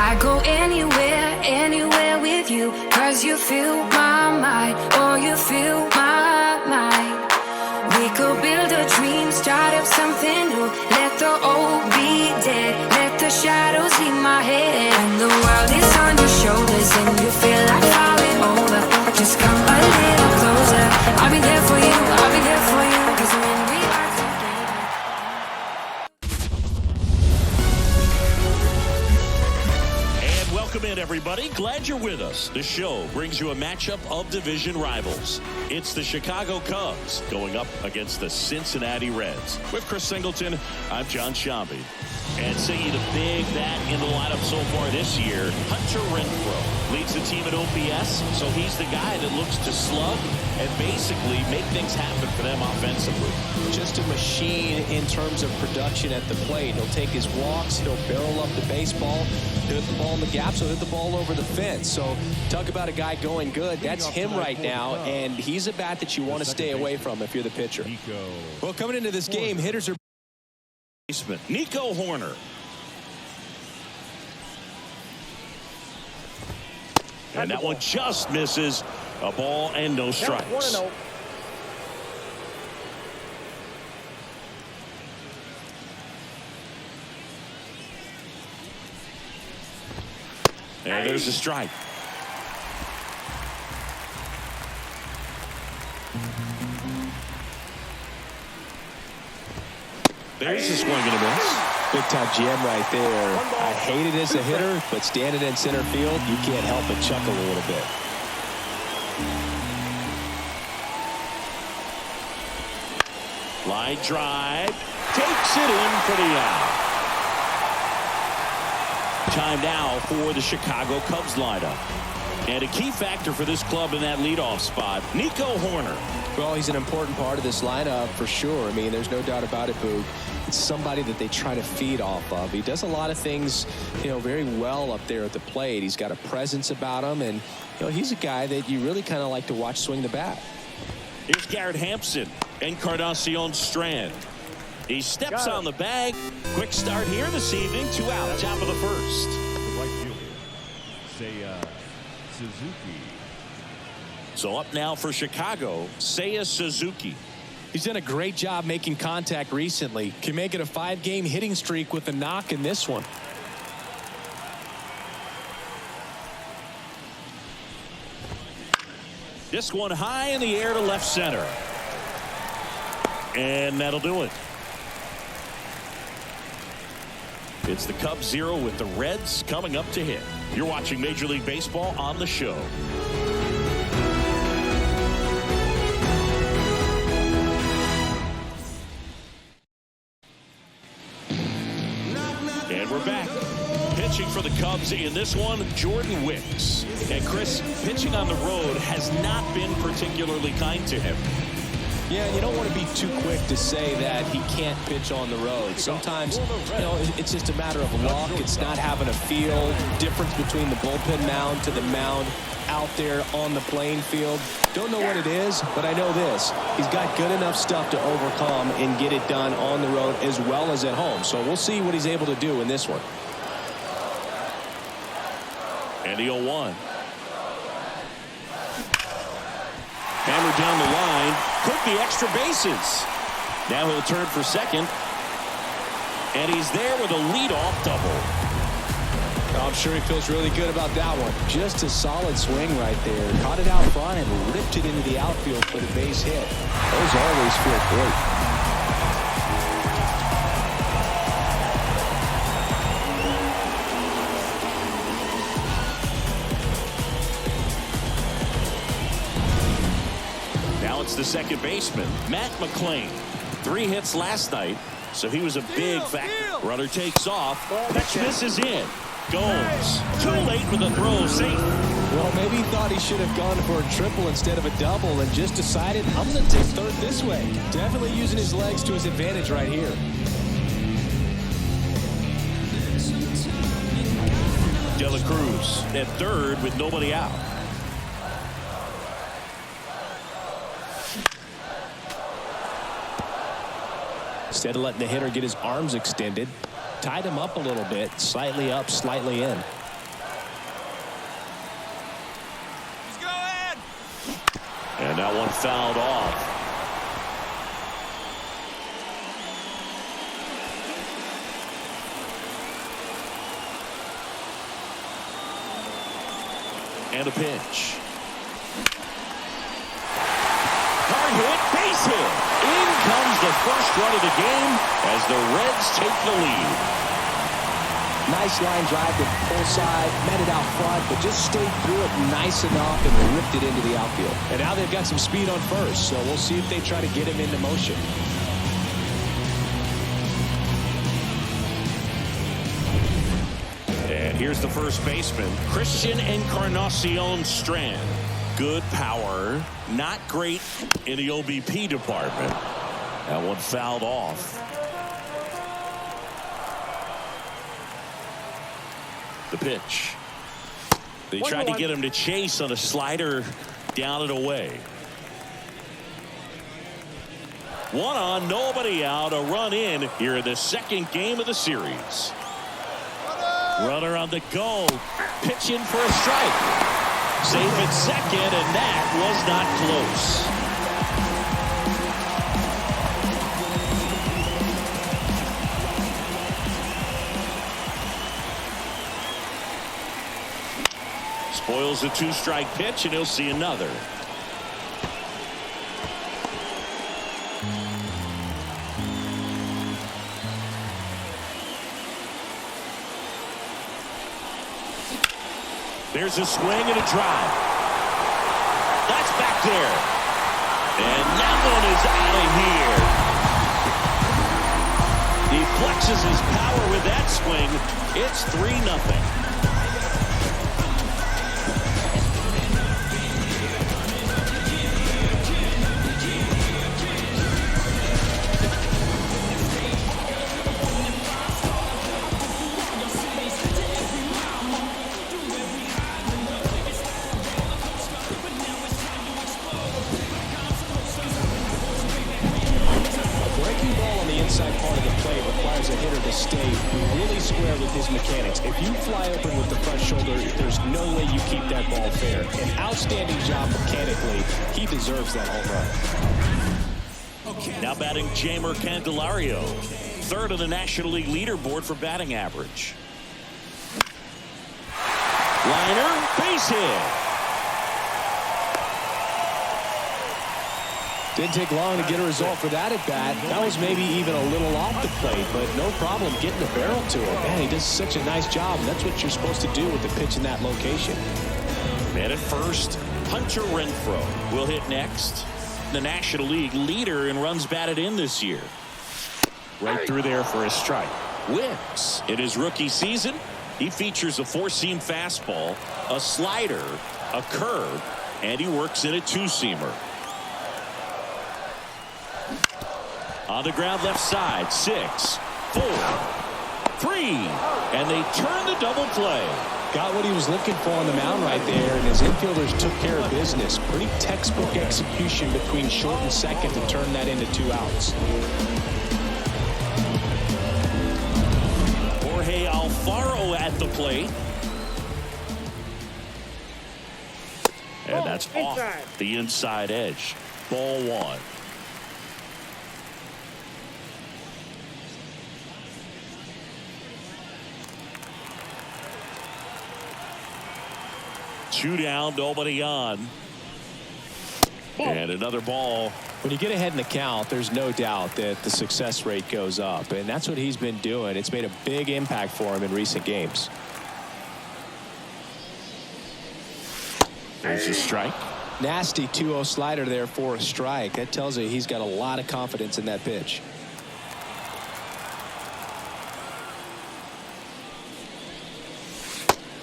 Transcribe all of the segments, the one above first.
I go anywhere, anywhere with you, 'cause you fill my mind, or you fill my mind. We could build a dream, start up something new. Let the old be dead, let the shadows leave my head. And the world is on your shoulders and you feel like falling over. Just come a little closer. I'll be there for you, I'll be there for you. 'Cause when we are together. And welcome in, everybody. Glad you're with us. The show brings you a matchup of division rivals. It's the Chicago Cubs going up against the Cincinnati Reds. With Chris Singleton, I'm John Shambi. And singing the big bat in the lineup so far this year, Hunter Renfroe leads the team at OPS, so he's the guy that looks to slug and basically make things happen for them offensively. Just a machine in terms of production at the plate. He'll take his walks, he'll barrel up the baseball, he'll hit the ball in the gaps, he'll hit the ball over the fence. So talk about a guy going good. That's him right now, and he's a bat that you want to stay away from if you're the pitcher. Well, coming into this game, hitters are Nico Hoerner. And that one just misses. A ball and no strikes. And there's a strike. There's a swing and a miss. Big time jam right there. I hate it as a hitter, but standing in center field, you can't help but chuckle a little bit. Line drive. Takes it in for the out. Time now for the Chicago Cubs lineup. And a key factor for this club in that leadoff spot, Nico Hoerner. Well, he's an important part of this lineup for sure. I mean, there's no doubt about it, Boog. It's somebody that they try to feed off of. He does a lot of things, very well up there at the plate. He's got a presence about him, and, he's a guy that you really kind of like to watch swing the bat. Here's Garrett Hampson, Encarnacion-Strand. He steps on the bag. Quick start here this evening. 2 out, top of the first. Suzuki. So up now for Chicago, Seiya Suzuki. He's done a great job making contact recently. Can make it a 5-game hitting streak with a knock in this one. This one high in the air to left center. And that'll do it. It's the Cubs 0 with the Reds coming up to hit. You're watching Major League Baseball on the show. And we're back. Pitching for the Cubs in this one, Jordan Hicks. And Chris, pitching on the road has not been particularly kind to him. Yeah, you don't want to be too quick to say that he can't pitch on the road. Sometimes, it's just a matter of luck. It's not having a feel. Difference between the bullpen mound to the mound out there on the playing field. Don't know what it is, but I know this. He's got good enough stuff to overcome and get it done on the road as well as at home. So we'll see what he's able to do in this one. And the 0-1. Hammered down the line. Could be extra bases. Now he'll turn for second. And he's there with a leadoff double. I'm sure he feels really good about that one. Just a solid swing right there. Caught it out front and ripped it into the outfield for the base hit. Those always feel great. It's the second baseman, Matt McLain. 3 hits last night, so he was a big factor. Runner takes off. Pitch misses in. Gomes. Too late with the throw. Safe. Well, maybe he thought he should have gone for a triple instead of a double and just decided, I'm going to take third this way. Definitely using his legs to his advantage right here. Cruz at third with nobody out. Instead of letting the hitter get his arms extended, tied him up a little bit, slightly up, slightly in. one fouled off. And a pitch. Hard hit, base hit. In comes the first run of the game as the Reds take the lead. Nice line drive to the pull side, met it out front, but just stayed through it nice enough and ripped it into the outfield. And now they've got some speed on first, so we'll see if they try to get him into motion. And here's the first baseman, Christian Encarnacion-Strand. Good power, not great in the OBP department. That one fouled off. The pitch. They tried to get him to chase on a slider down and away. One on, nobody out, a run in here in the second game of the series. Runner on the go, pitching for a strike. Safe at second, and that was not close. Spoils a two-strike pitch, and he'll see another. There's a swing and a drive. That's back there. And that one is out of here. He flexes his power with that swing. It's 3-0. Part of the play requires a hitter to stay really square with his mechanics. If you fly open with the front shoulder, there's no way you keep that ball fair. An outstanding job mechanically. He deserves that home run. Now batting Jeimer Candelario, third on the National League leaderboard for batting average. Liner, base hit. Didn't take long to get a result for that at bat. That was maybe even a little off the plate, but no problem getting the barrel to it. Man, he does such a nice job, and that's what you're supposed to do with the pitch in that location. Man at first, Hunter Renfroe will hit next. The National League leader in runs batted in this year. Right through there for a strike. Wins in his rookie season. He features a four-seam fastball, a slider, a curve, and he works in a two-seamer. On the ground left side, 6, 4, 3, and they turn the double play. Got what he was looking for on the mound right there, and his infielders took care of business. Pretty textbook execution between short and second to turn that into 2 outs. Jorge Alfaro at the plate. And that's off the inside edge. Ball 1. Two down, nobody on. And another ball. When you get ahead in the count, there's no doubt that the success rate goes up, and that's what he's been doing. It's made a big impact for him in recent games. There's a strike. Nasty 2-0 slider there for a strike. That tells you he's got a lot of confidence in that pitch.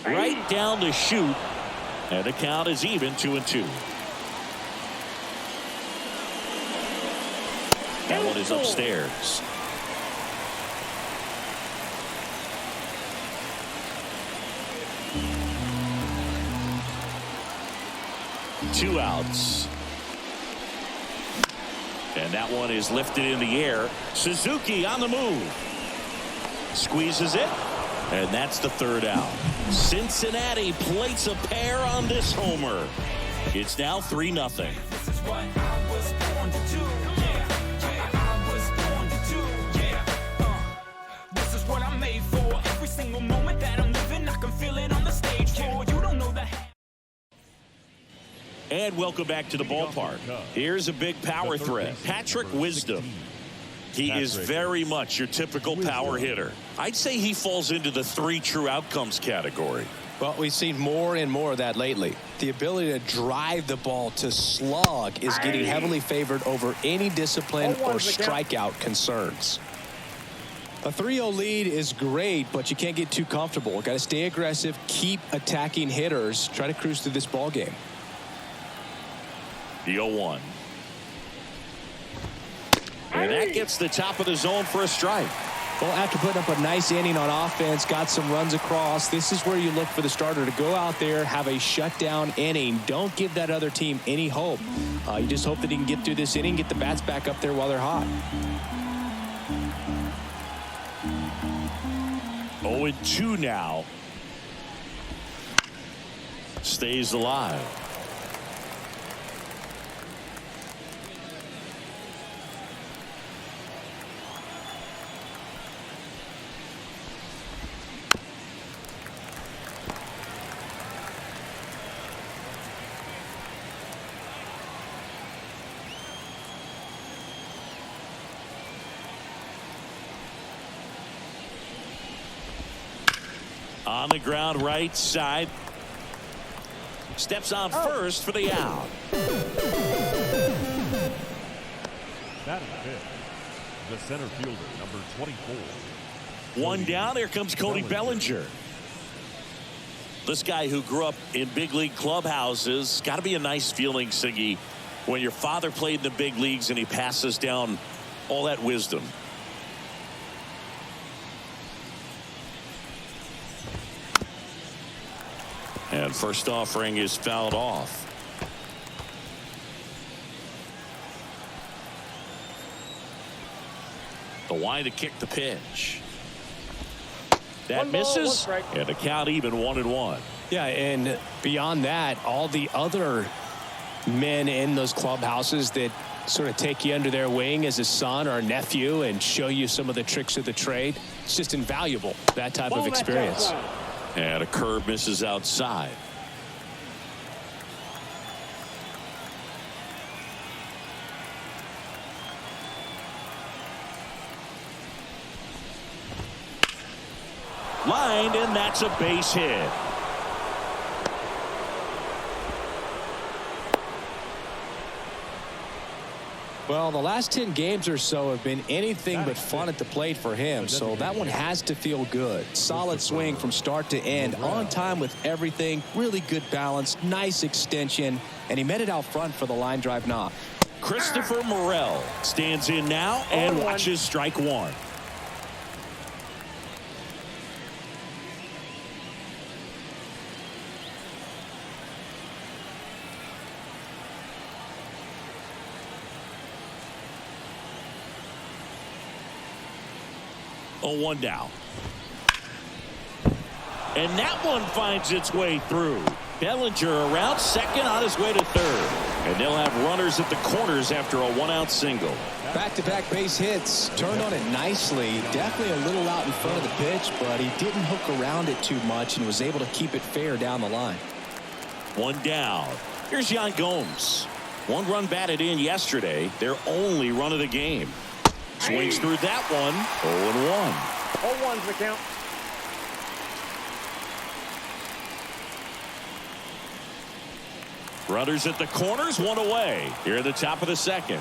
Right down the chute. And the count is even, 2-2. That one is upstairs. Two outs. And that one is lifted in the air. Suzuki on the move. Squeezes it. And that's the third out. Cincinnati plates a pair on this homer. It's now 3-0. This is what I was born to do. Yeah, I was born to do. Yeah, this is what I'm made for. Every single moment that I'm living, I can feel it on the stage floor. You don't know the. And welcome back to the ballpark. Here's a big power threat, Patrick Wisdom. He is very much your typical power hitter. I'd say he falls into the 3 true outcomes category. Well, we've seen more and more of that lately. The ability to drive the ball to slug is getting heavily favored over any discipline or strikeout concerns. A 3-0 lead is great, but you can't get too comfortable. Got to stay aggressive, keep attacking hitters, try to cruise through this ball game. The 0-1. And that gets the top of the zone for a strike. Well, after putting up a nice inning on offense, got some runs across, this is where you look for the starter to go out there, have a shutdown inning. Don't give that other team any hope. You just hope that he can get through this inning, get the bats back up there while they're hot. 0-2 now. Stays alive. On the ground, right side. Steps on first for the out. Batting fifth, the center fielder, number 24. One down. Here comes Cody Bellinger. This guy who grew up in big league clubhouses. Got to be a nice feeling, Siggy, when your father played in the big leagues and he passes down all that wisdom. And first offering is fouled off. The line to kick the pitch. That misses. And the count even 1-1. Yeah, and beyond that, all the other men in those clubhouses that sort of take you under their wing as a son or a nephew and show you some of the tricks of the trade. It's just invaluable, that type of experience. And a curve misses outside. Lined, and that's a base hit. Well, the last 10 games or so have been anything but fun at the plate for him, so that one has to feel good. Solid swing from start to end, on time with everything, really good balance, nice extension, and he met it out front for the line drive knock. Christopher Morel stands in now and watches strike one. One down. And that one finds its way through. Bellinger around second, on his way to third. And they'll have runners at the corners after a 1-out single. Back-to-back base hits. Turned on it nicely. Definitely a little out in front of the pitch, but he didn't hook around it too much and was able to keep it fair down the line. One down. Here's Yan Gomes. 1 run batted in yesterday. Their only run of the game. Swings through that one. 0-1. 0-1's the count. Runners at the corners, 1 away. Here at the top of the second.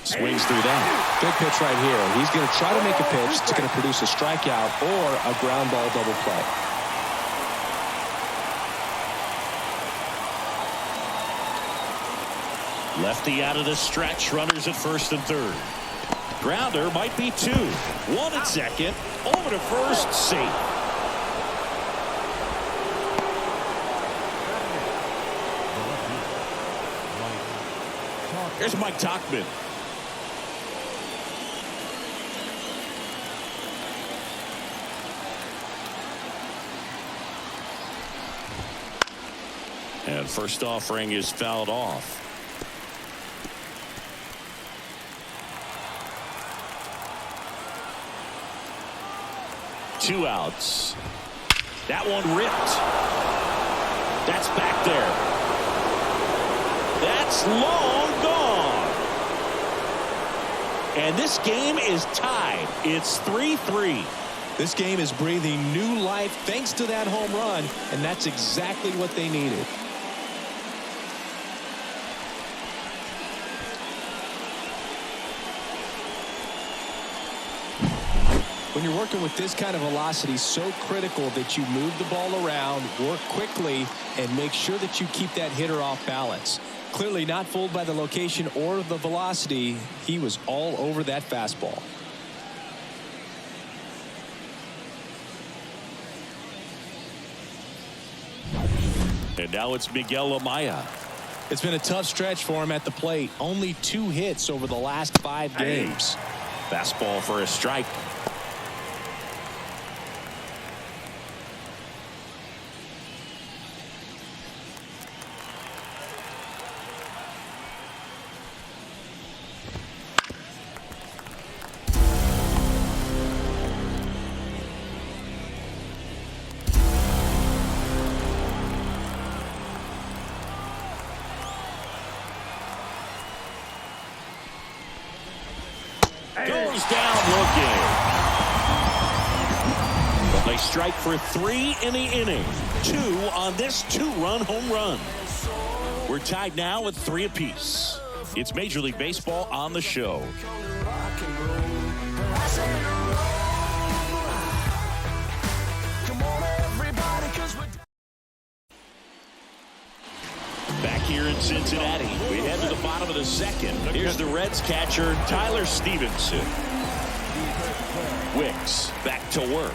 Swings through that. Good pitch right here. He's going to try to make a pitch that's going to produce a strikeout or a ground ball double play. Lefty out of the stretch. Runners at first and third. Grounder might be 2. 1 at second. Over to first. Safe. Here's Mike Tauchman. And first offering is fouled off. Two outs. That one ripped. That's back there. That's long gone. And this game is tied. It's 3-3. This game is breathing new life thanks to that home run, and that's exactly what they needed. When you're working with this kind of velocity, so critical that you move the ball around, work quickly, and make sure that you keep that hitter off balance. Clearly not fooled by the location or the velocity. He was all over that fastball. And now it's Miguel Amaya. It's been a tough stretch for him at the plate. Only 2 hits over the last 5 games. Fastball for a strike. Goes down looking. But they strike for 3 in the inning. 2 on this 2-run home run. We're tied now at 3 apiece. It's Major League Baseball on the show. Back here in Cincinnati, we head to the bottom of the second. Here's the Reds catcher, Tyler Stephenson. Wicks back to work.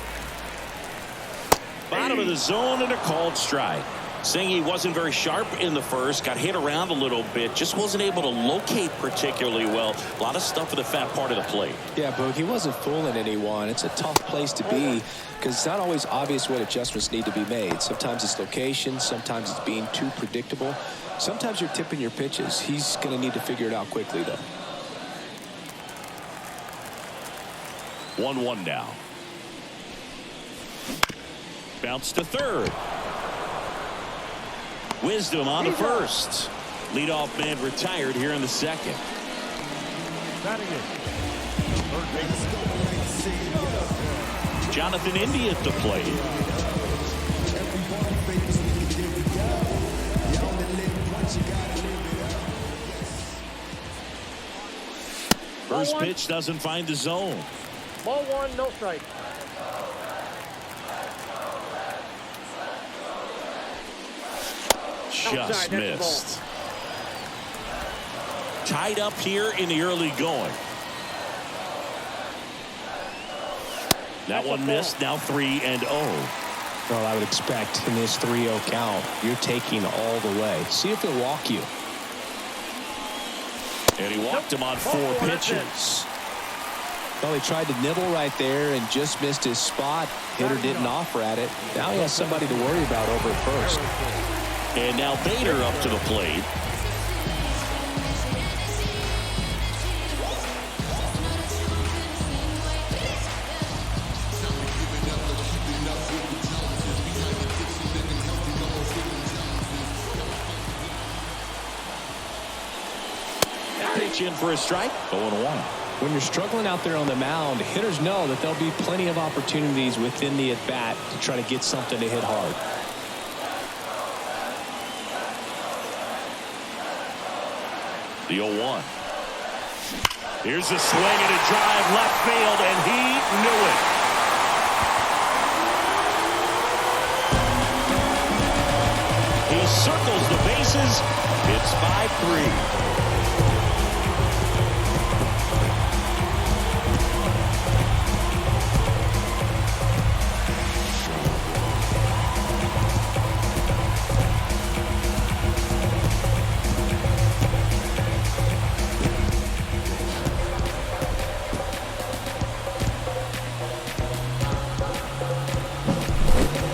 Bottom of the zone and a called strike. Saying he wasn't very sharp in the first, got hit around a little bit, just wasn't able to locate particularly well. A lot of stuff at the fat part of the plate. Yeah, Boog, he wasn't fooling anyone. It's a tough place to be because it's not always obvious what adjustments need to be made. Sometimes it's location, sometimes it's being too predictable. Sometimes you're tipping your pitches. He's going to need to figure it out quickly, though. 1-1 now. Bounce to third. Wisdom on the first. Leadoff man retired here in the second. Jonathan Indy at the plate. First pitch doesn't find the zone. Ball 1, no strike. Just missed. Tied up here in the early going. That one missed. Now 3-0. Well, I would expect in this 3-0 count, you're taking all the way. See if he'll walk you. And he walked him on 4 pitches. Well, he tried to nibble right there and just missed his spot. Hitter didn't offer at it. Now he has somebody to worry about over at first. And now Bader up to the plate. Pitch in for a strike. 0-1. When you're struggling out there on the mound, hitters know that there'll be plenty of opportunities within the at-bat to try to get something to hit hard. The 0-1. Here's a swing and a drive left field, and he knew it. He circles the bases. It's 5-3.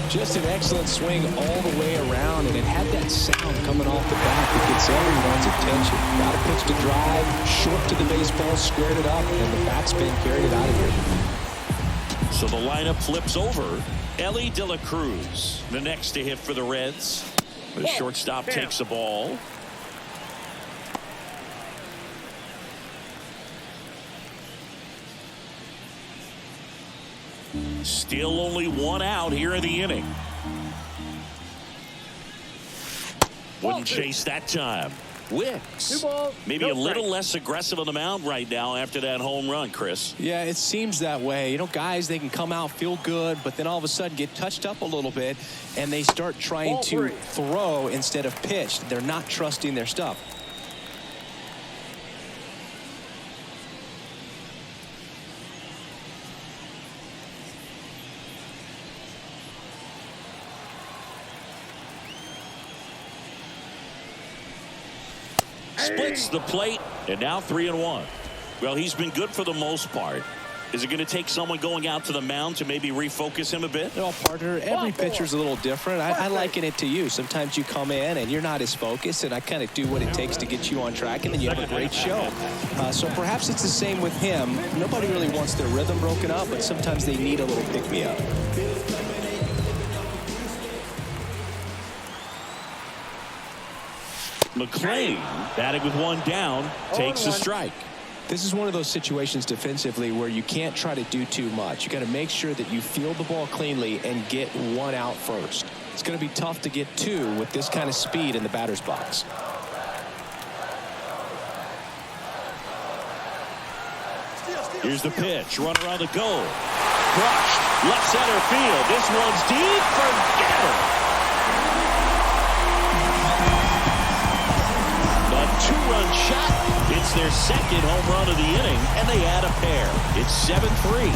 Just an excellent swing all the way around, and it had that sound coming off the bat that gets everyone's attention. Got a pitch to drive, short to the baseball, squared it up, and the backspin carried it out of here. So the lineup flips over. Elly de la Cruz, the next to hit for the Reds. The shortstop takes the ball. Still only one out here in the inning. Wouldn't chase that time. Wicks maybe a little less aggressive on the mound right now after that home run, Chris. Yeah, it seems that way. You know, guys, they can come out, feel good, but then all of a sudden get touched up a little bit, and they start trying to throw instead of pitch. They're not trusting their stuff. Splits the plate, and now 3-1. Well, he's been good for the most part. Is it going to take someone going out to the mound to maybe refocus him a bit? Well, partner, every pitcher's a little different. I liken it to you. Sometimes you come in and you're not as focused, and I kind of do what it takes to get you on track, and then you have a great show. So perhaps it's the same with him. Nobody really wants their rhythm broken up, but sometimes they need a little pick-me-up. McLain, batting with one down, takes a strike. This is one of those situations defensively where you can't try to do too much. You got to make sure that you field the ball cleanly and get one out first. It's going to be tough to get two with this kind of speed in the batter's box. Here's the pitch. Runner on the goal. Crushed. Left center field. This one's deep. Forget it. Two-run shot. It's their second home run of the inning, and they add a pair. It's 7-3.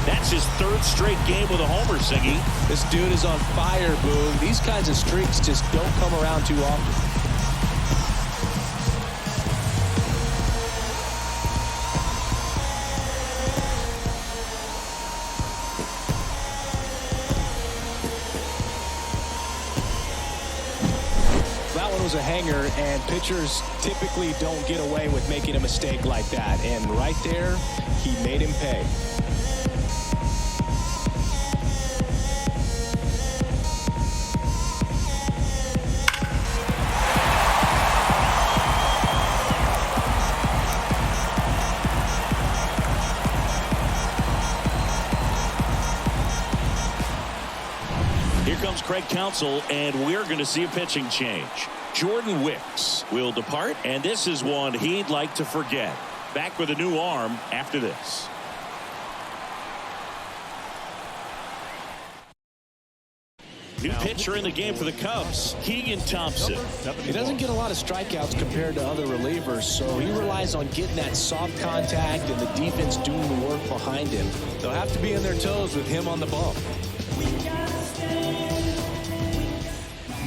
That's his third straight game with a homer, Singy. This dude is on fire, Boone. These kinds of streaks just don't come around too often. Was a hanger, and pitchers typically don't get away with making a mistake like that, and right there he made him pay. Here comes Craig Counsell, and we're going to see a pitching change. Jordan Hicks will depart, and this is one he'd like to forget. Back with a new arm after this. New pitcher in the game for the Cubs, Keegan Thompson. He doesn't get a lot of strikeouts compared to other relievers, so he relies on getting that soft contact and the defense doing the work behind him. They'll have to be on their toes with him on the bump.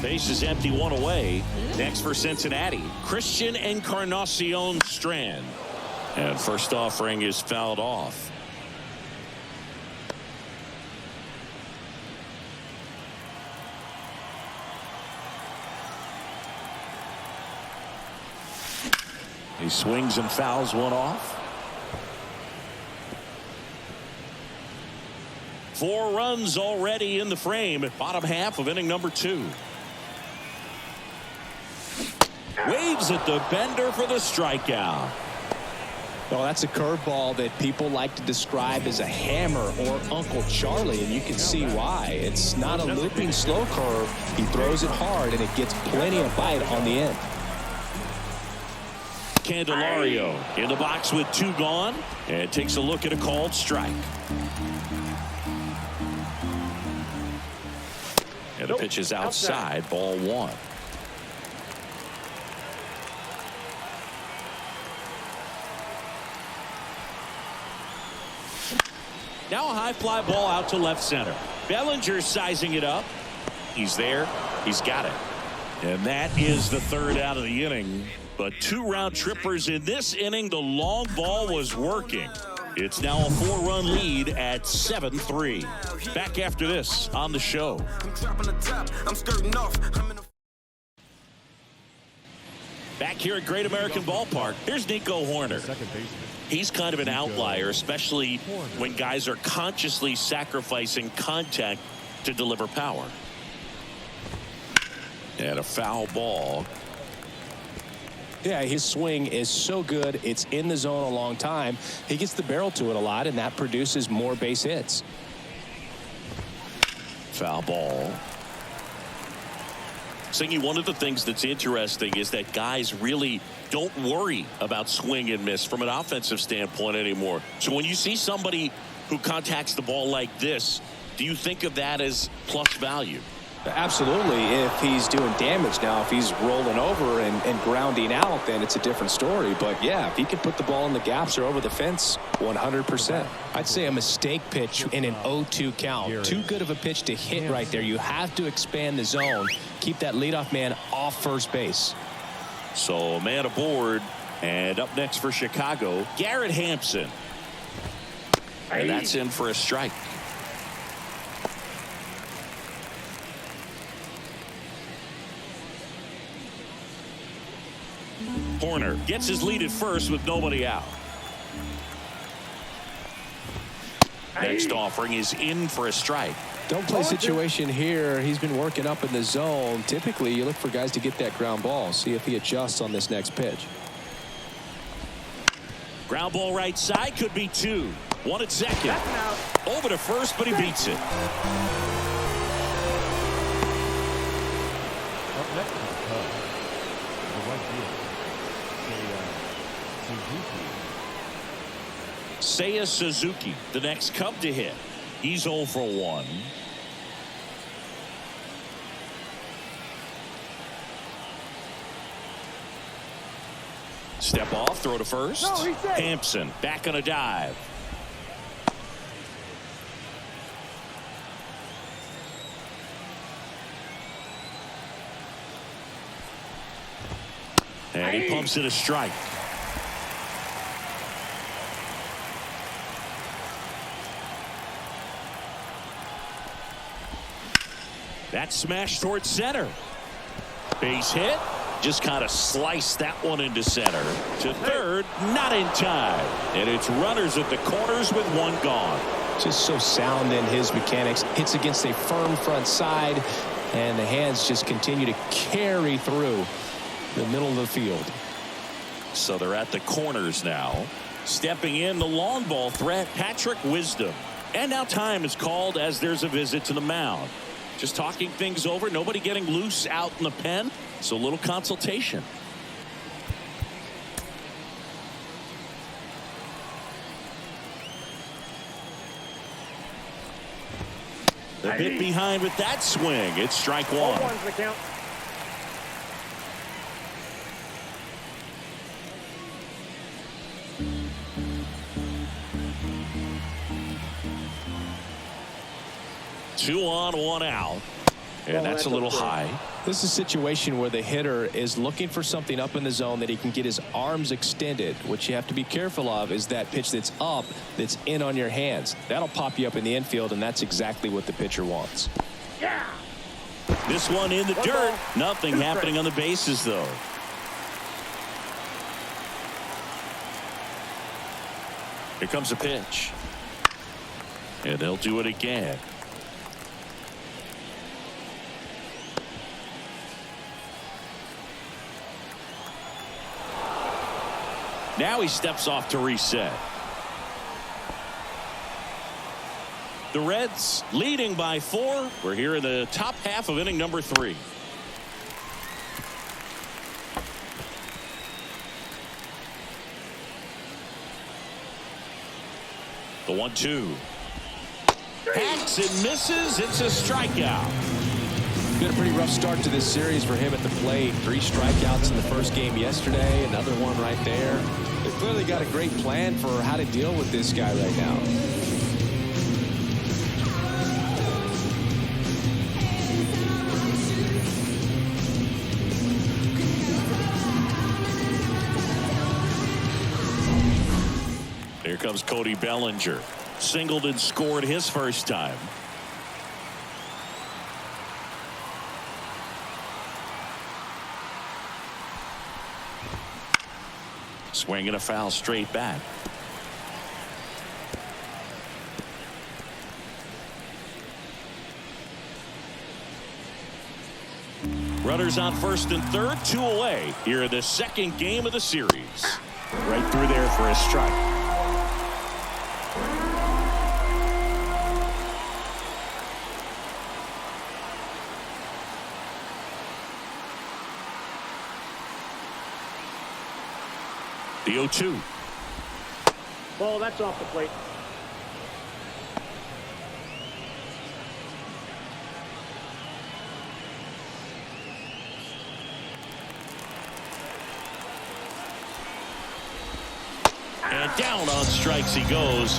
Base is empty, one away. Next for Cincinnati, Christian Encarnacion-Strand. And first offering is fouled off. He swings and fouls one off. 4 runs already in the frame at bottom half of inning number 2. Waves at the bender for the strikeout. Well, that's a curveball that people like to describe as a hammer or Uncle Charlie, and you can see why. It's not a looping slow curve. He throws it hard, and it gets plenty of bite on the end. Candelario in the box with 2 gone, and takes a look at a called strike. And the pitch is outside, ball 1. Now a high fly ball out to left center. Bellinger sizing it up. He's there. He's got it. And that is the 3rd out of the inning. But 2 round trippers in this inning. The long ball was working. It's now a 4-run lead at 7-3. Back after this on the show. Back here at Great American Ballpark, here's Nico Hoerner. He's kind of an outlier, especially when guys are consciously sacrificing contact to deliver power. And a foul ball. Yeah, his swing is so good. It's in the zone a long time. He gets the barrel to it a lot, and that produces more base hits. Foul ball. Singy, one of the things that's interesting is that guys really don't worry about swing and miss from an offensive standpoint anymore. So when you see somebody who contacts the ball like this, do you think of that as plus value? Absolutely. If he's doing damage now, if he's rolling over and grounding out, then it's a different story. But yeah, if he can put the ball in the gaps or over the fence, 100%. I'd say a mistake pitch in an 0-2 count. Too good of a pitch to hit right there. You have to expand the zone. Keep that leadoff man off first base. So a man aboard, and up next for Chicago, Garrett Hampson. And that's in for a strike. Hoerner gets his lead at first with nobody out. Next offering is in for a strike. Don't play situation here. He's been working up in the zone. Typically, you look for guys to get that ground ball. See if he adjusts on this next pitch. Ground ball right side, could be 2. 1 at second. Over to first, but he beats it. Up next is the Cubs. The right fielder, Seiya Suzuki, the next Cub to hit. He's 0 for 1. Step off, throw to first. Hampson back on a dive. And he pumps it a strike. That smash towards center. Base hit. Just kind of sliced that one into center. To third, not in time. And it's runners at the corners with 1 gone. Just so sound in his mechanics. Hits against a firm front side, and the hands just continue to carry through the middle of the field. So they're at the corners now. Stepping in, the long ball threat, Patrick Wisdom. And now time is called as there's a visit to the mound. Just talking things over, nobody getting loose out in the pen. So a little consultation. A bit behind with that swing. It's strike 1. 0-1's the count. Two on, 1 out. And that's a little high. This is a situation where the hitter is looking for something up in the zone that he can get his arms extended. What you have to be careful of is that pitch that's up, that's in on your hands. That'll pop you up in the infield, and that's exactly what the pitcher wants. Yeah. This one in the dirt. Nothing happening on the bases, though. Here comes a pitch. And they'll do it again. Now he steps off to reset. The Reds leading by 4. We're here in the top half of inning number 3. The 1-2. Hacks and misses. It's a strikeout. Been a pretty rough start to this series for him at the plate. 3 strikeouts in the first game yesterday. Another one right there. They've clearly got a great plan for how to deal with this guy right now. Here comes Cody Bellinger. Singled and scored his first time. Swing and a foul straight back. Runners on first and third, 2 away here in the second game of the series. Right through there for a strike. The 0-2. Ball, that's off the plate. And down on strikes he goes.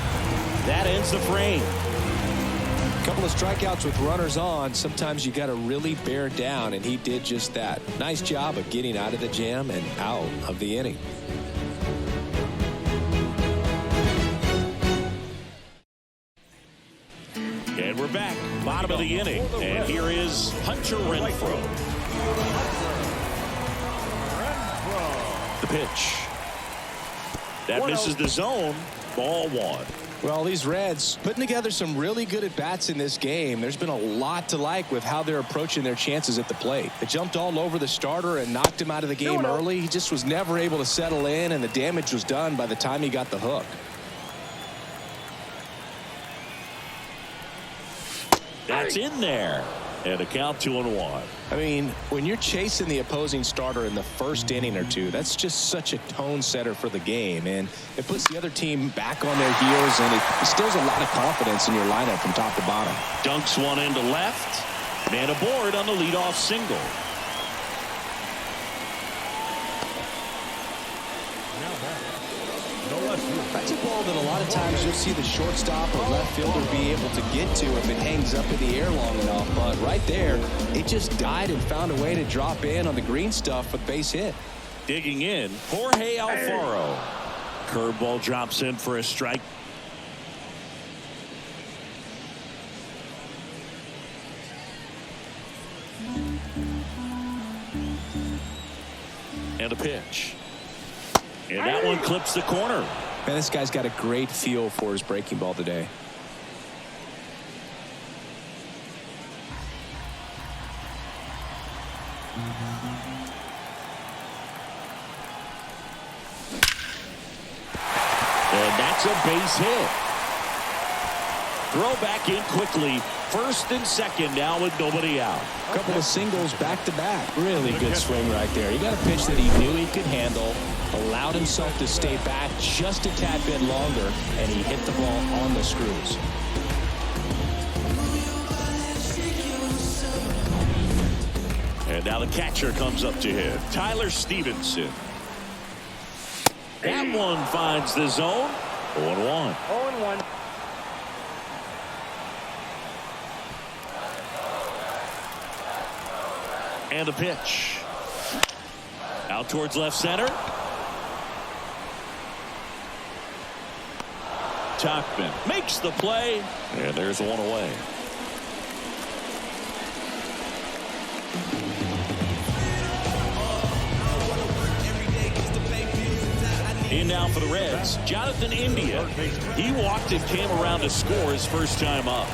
That ends the frame. A couple of strikeouts with runners on. Sometimes you got to really bear down, and he did just that. Nice job of getting out of the jam and out of the inning. And we're back, bottom of the inning, and here is Hunter Renfroe. The pitch. That misses the zone. Ball 1. Well, these Reds putting together some really good at-bats in this game. There's been a lot to like with how they're approaching their chances at the plate. They jumped all over the starter and knocked him out of the game early. He just was never able to settle in, and the damage was done by the time he got the hook. That's in there. And a count 2-1. I mean, when you're chasing the opposing starter in the first inning or two, that's just such a tone setter for the game, and it puts the other team back on their heels, and it instills a lot of confidence in your lineup from top to bottom. Dunks one into left. Man aboard on the leadoff single. That's a ball that a lot of times you'll see the shortstop or left fielder be able to get to if it hangs up in the air long enough. But right there, it just died and found a way to drop in on the green stuff with base hit. Digging in, Jorge Alfaro. Curveball drops in for a strike. And a pitch. And that one clips the corner. Man, this guy's got a great feel for his breaking ball today. And that's a base hit. Throw back in quickly. First and second now with nobody out. A couple of singles back to back. Really good swing right there. He got a pitch that he knew he could handle, allowed himself to stay back just a tad bit longer, and he hit the ball on the screws. And now the catcher comes up to him, Tyler Stephenson. That one finds the zone. 0-1. 0-1. And a pitch. Out towards left center. Tauchman makes the play. And there's one away. In now for the Reds, Jonathan India. He walked and came around to score his first time up.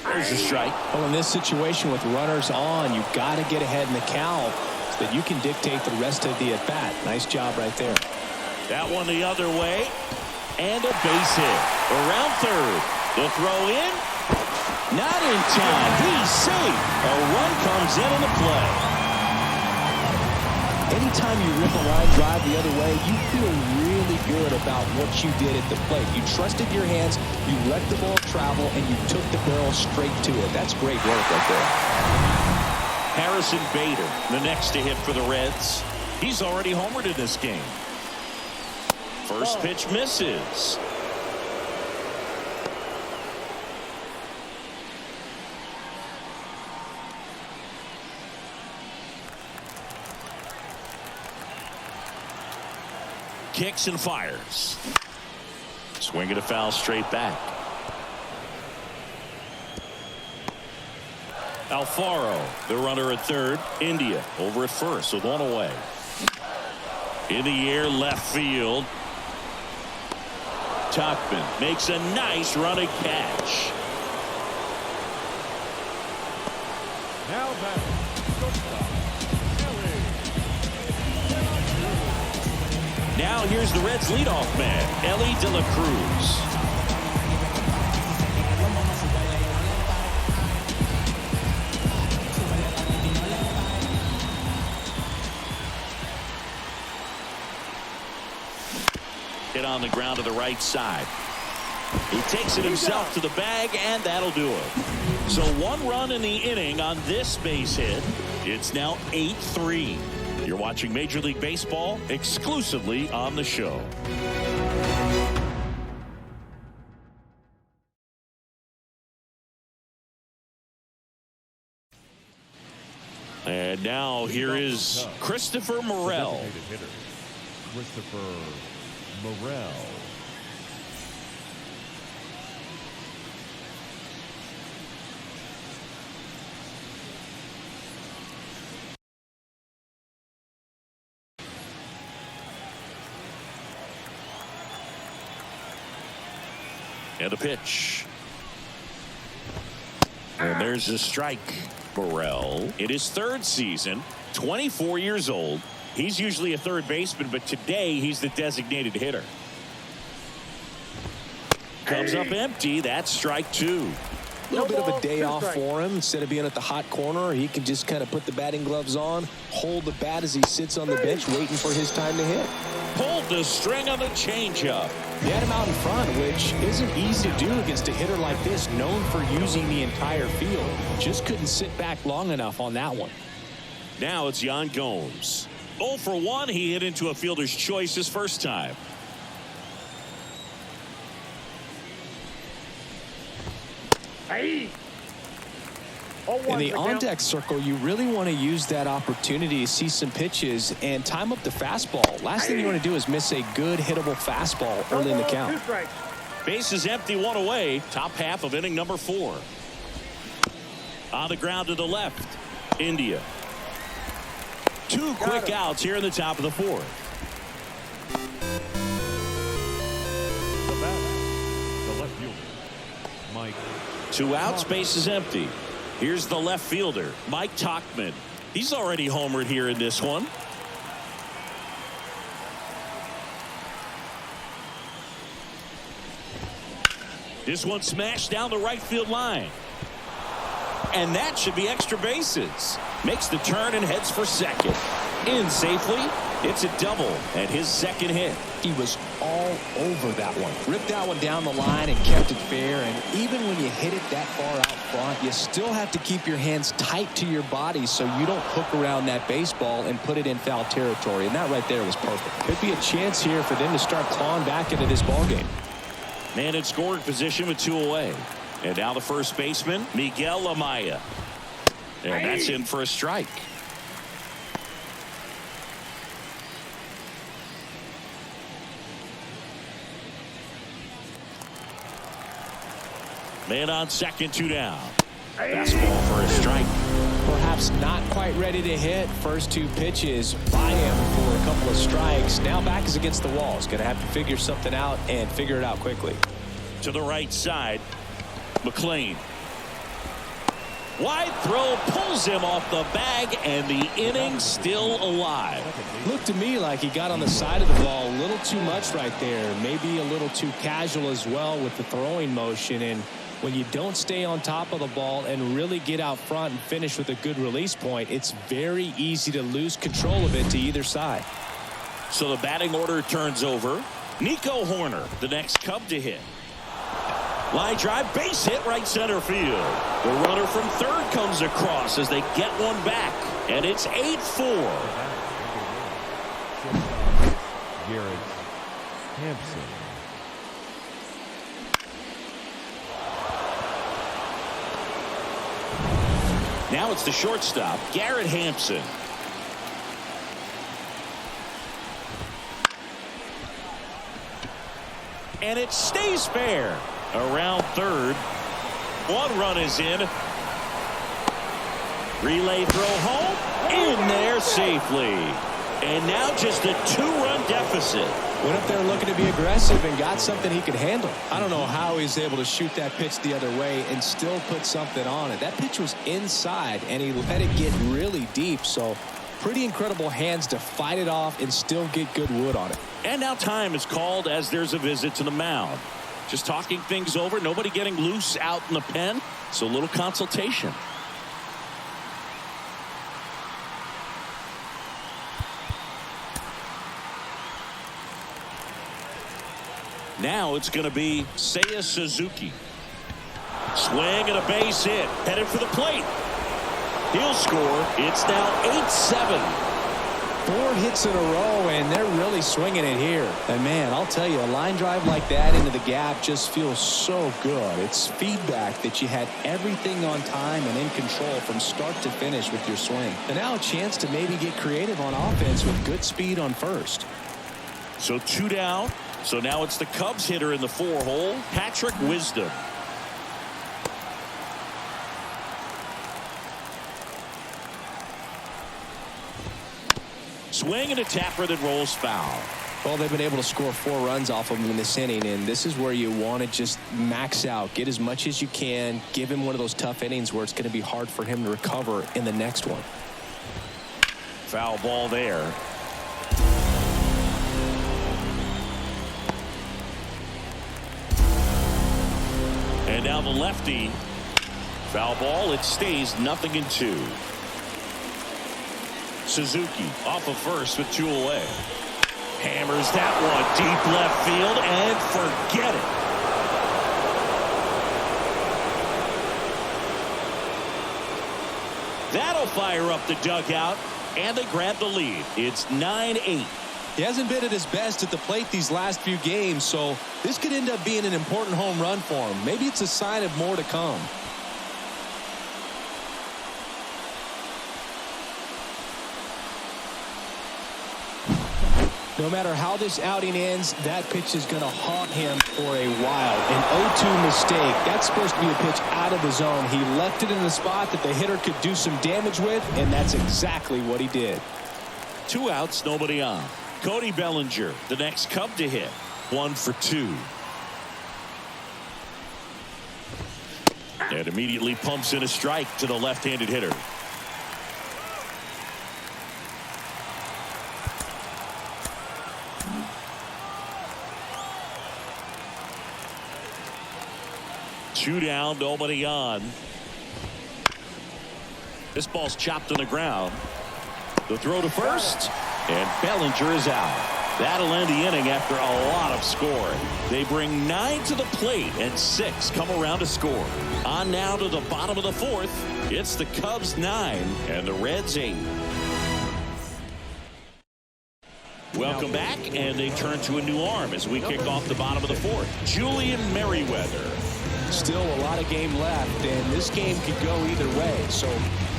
There's a strike. Well, in this situation with runners on, you've got to get ahead in the count so that you can dictate the rest of the at-bat. Nice job right there. That one the other way. And a base hit. Around third. The throw in. Not in time. He's safe. A run comes in on the play. Anytime you rip a line drive the other way, you feel really good about what you did at the plate. You trusted your hands, you let the ball travel, and you took the barrel straight to it. That's great work right there. Harrison Bader, the next to hit for the Reds. He's already homered in this game. First pitch misses. kicks and fires. Swing and a foul straight back. Alfaro, the runner at third. India over at first with one away. In the air, left field. Tauchman makes a nice running catch. Now back. Now here's the Reds leadoff man, Elly de la Cruz. Hit on the ground to the right side. He takes it himself to the bag, and that'll do it. So 1 run in the inning on this base hit. It's now 8-3. You're watching Major League Baseball exclusively on the show. And now here is Christopher Morel. Christopher Morel. And a pitch. And there's a strike. Morel in his 3rd season, 24 years old. He's usually a third baseman, but today he's the designated hitter. Comes up empty. That's strike 2. A little bit of a day off for him. Instead of being at the hot corner, he can just kind of put the batting gloves on, hold the bat as he sits on the bench waiting for his time to hit. Pulled the string on the changeup. He had him out in front, which isn't easy to do against a hitter like this, known for using the entire field. Just couldn't sit back long enough on that one. Now it's Yan Gomes. 0 for 1. He hit into a fielder's choice his first time. Hey. In the on-deck circle, you really want to use that opportunity to see some pitches and time up the fastball. Last thing you want to do is miss a good hittable fastball early in the count. Base is empty, 1 away. Top half of inning number 4. On the ground to the left. India. 2 quick outs here in the top of the 4th. The batter, the left fielder, Mike. 2 outs, base is empty. Here's the left fielder, Mike Tauchman. He's already homered here in this one. This one smashed down the right field line. And that should be extra bases. Makes the turn and heads for second. In safely. It's a double and his second hit. He was all over that one. Ripped that one down the line and kept it fair. And even when you hit it that far out front, you still have to keep your hands tight to your body so you don't hook around that baseball and put it in foul territory. And that right there was perfect. Could be a chance here for them to start clawing back into this ballgame. Man in scoring position with 2 away. And now the first baseman, Miguel Amaya. And that's in for a strike. Man on second, 2 down. Fastball for a strike. Perhaps not quite ready to hit. First 2 pitches by him for a couple of strikes. Now back is against the wall. He's going to have to figure something out and figure it out quickly. To the right side, McLain. Wide throw pulls him off the bag, and the inning still alive. Looked to me like he got on the side of the ball a little too much right there. Maybe a little too casual as well with the throwing motion. And when you don't stay on top of the ball and really get out front and finish with a good release point, it's very easy to lose control of it to either side. So the batting order turns over. Nico Hoerner, the next Cub to hit. Line drive, base hit, right center field. The runner from third comes across as they get one back, and it's 8-4. Garrett Hampson. Now it's the shortstop, Garrett Hampson. and it stays fair. Around third. 1 run is in. Relay throw home. In there safely. And now just a 2-run deficit. Went up there looking to be aggressive and got something he could handle. I don't know how he's able to shoot that pitch the other way and still put something on it. That pitch was inside, and he let it get really deep. So pretty incredible hands to fight it off and still get good wood on it. And now time is called as there's a visit to the mound. Just talking things over. Nobody getting loose out in the pen. So a little consultation. Now it's going to be Seiya Suzuki. Swing and a base hit. Headed for the plate. He'll score. It's now 8-7. 4 hits in a row, and they're really swinging it here. And, man, I'll tell you, a line drive like that into the gap just feels so good. It's feedback that you had everything on time and in control from start to finish with your swing. And now a chance to maybe get creative on offense with good speed on first. So 2 down. So now it's the Cubs hitter in the 4-hole, Patrick Wisdom. Swing and a tapper that rolls foul. Well, they've been able to score 4 runs off of him in this inning, and this is where you want to just max out. Get as much as you can. Give him one of those tough innings where it's going to be hard for him to recover in the next one. Foul ball there. And now the lefty. Foul ball. It stays 0-2. Suzuki off of first with 2 away. Hammers that one deep left field and forget it. That'll fire up the dugout, and they grab the lead. It's 9-8. He hasn't been at his best at the plate these last few games, so this could end up being an important home run for him. Maybe it's a sign of more to come. No matter how this outing ends, that pitch is going to haunt him for a while. An 0-2 mistake. That's supposed to be a pitch out of the zone. He left it in the spot that the hitter could do some damage with, and that's exactly what he did. 2 outs, nobody on. Cody Bellinger, the next Cub to hit. 1 for 2. And immediately pumps in a strike to the left-handed hitter. Two down, nobody on. This ball's chopped on the ground. The throw to first, and Bellinger is out. That'll end the inning after a lot of scoring. They bring 9 to the plate, and 6 come around to score. On now to the bottom of the 4th. It's the Cubs 9 and the Reds 8. Welcome back, and they turn to a new arm as we kick off the bottom of the 4th. Julian Merriweather. Still a lot of game left, and this game could go either way. So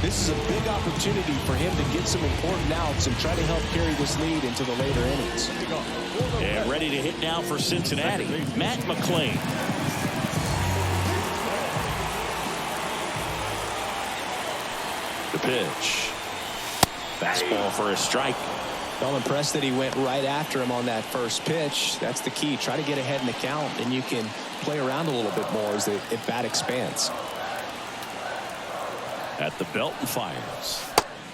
this is a big opportunity for him to get some important outs and try to help carry this lead into the later innings. And ready to hit now for Cincinnati, Matt McLain. The pitch. Fastball for a strike. Well, impressed that he went right after him on that first pitch. That's the key. Try to get ahead in the count, and you can play around a little bit more as the at-bat expands. At the belt and fires.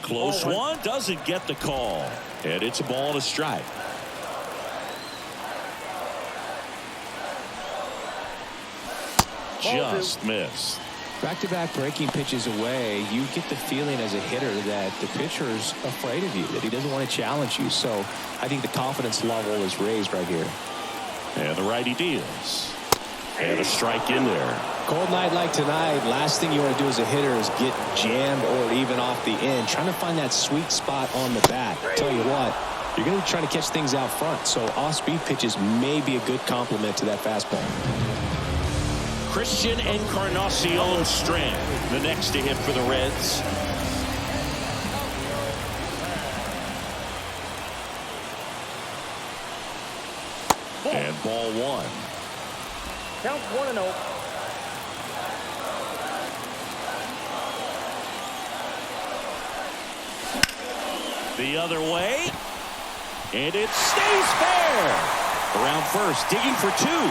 Close one, doesn't get the call. And it's a ball and a strike. Just missed. Back-to-back breaking pitches away, you get the feeling as a hitter that the pitcher's afraid of you, that he doesn't want to challenge you. So I think the confidence level is raised right here. And the righty deals. And a strike in there. Cold night like tonight, last thing you want to do as a hitter is get jammed or even off the end. Trying to find that sweet spot on the bat. Tell you what, you're going to be trying to catch things out front. So off-speed pitches may be a good complement to that fastball. Christian Encarnacion-Strand, the next to hit for the Reds. And ball 1. Count 1-0. The other way. And it stays fair. Around first, digging for two.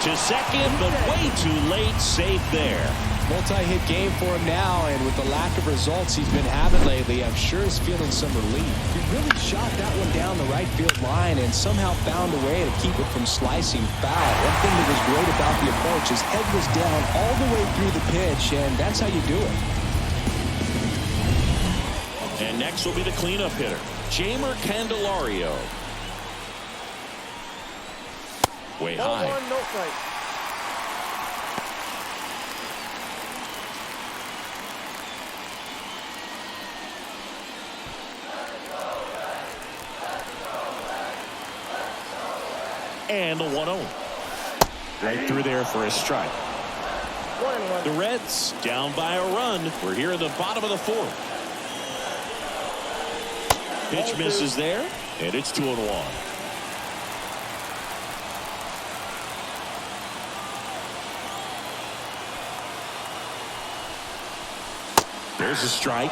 To second, but way too late. Safe there. Multi-hit game for him now, and with the lack of results he's been having lately, I'm sure he's feeling some relief. He really shot that one down the right field line and somehow found a way to keep it from slicing foul. One thing that was great about the approach, his head was down all the way through the pitch, and that's how you do it. And next will be the cleanup hitter, Jeimer Candelario. Way high. 1-1, no strike. And the 1-0. Right through there for a strike. 1-1. The Reds down by a run. We're here in the bottom of the fourth. Pitch misses there, and it's 2-1. There's a strike.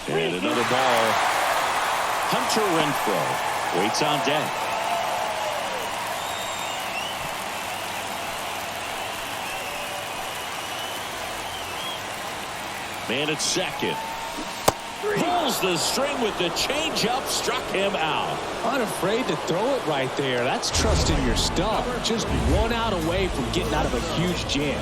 And another ball. Hunter Renfroe waits on deck. Man at second. Pulls the string with the changeup, struck him out. Unafraid to throw it right there. That's trusting your stuff. Just one out away from getting out of a huge jam.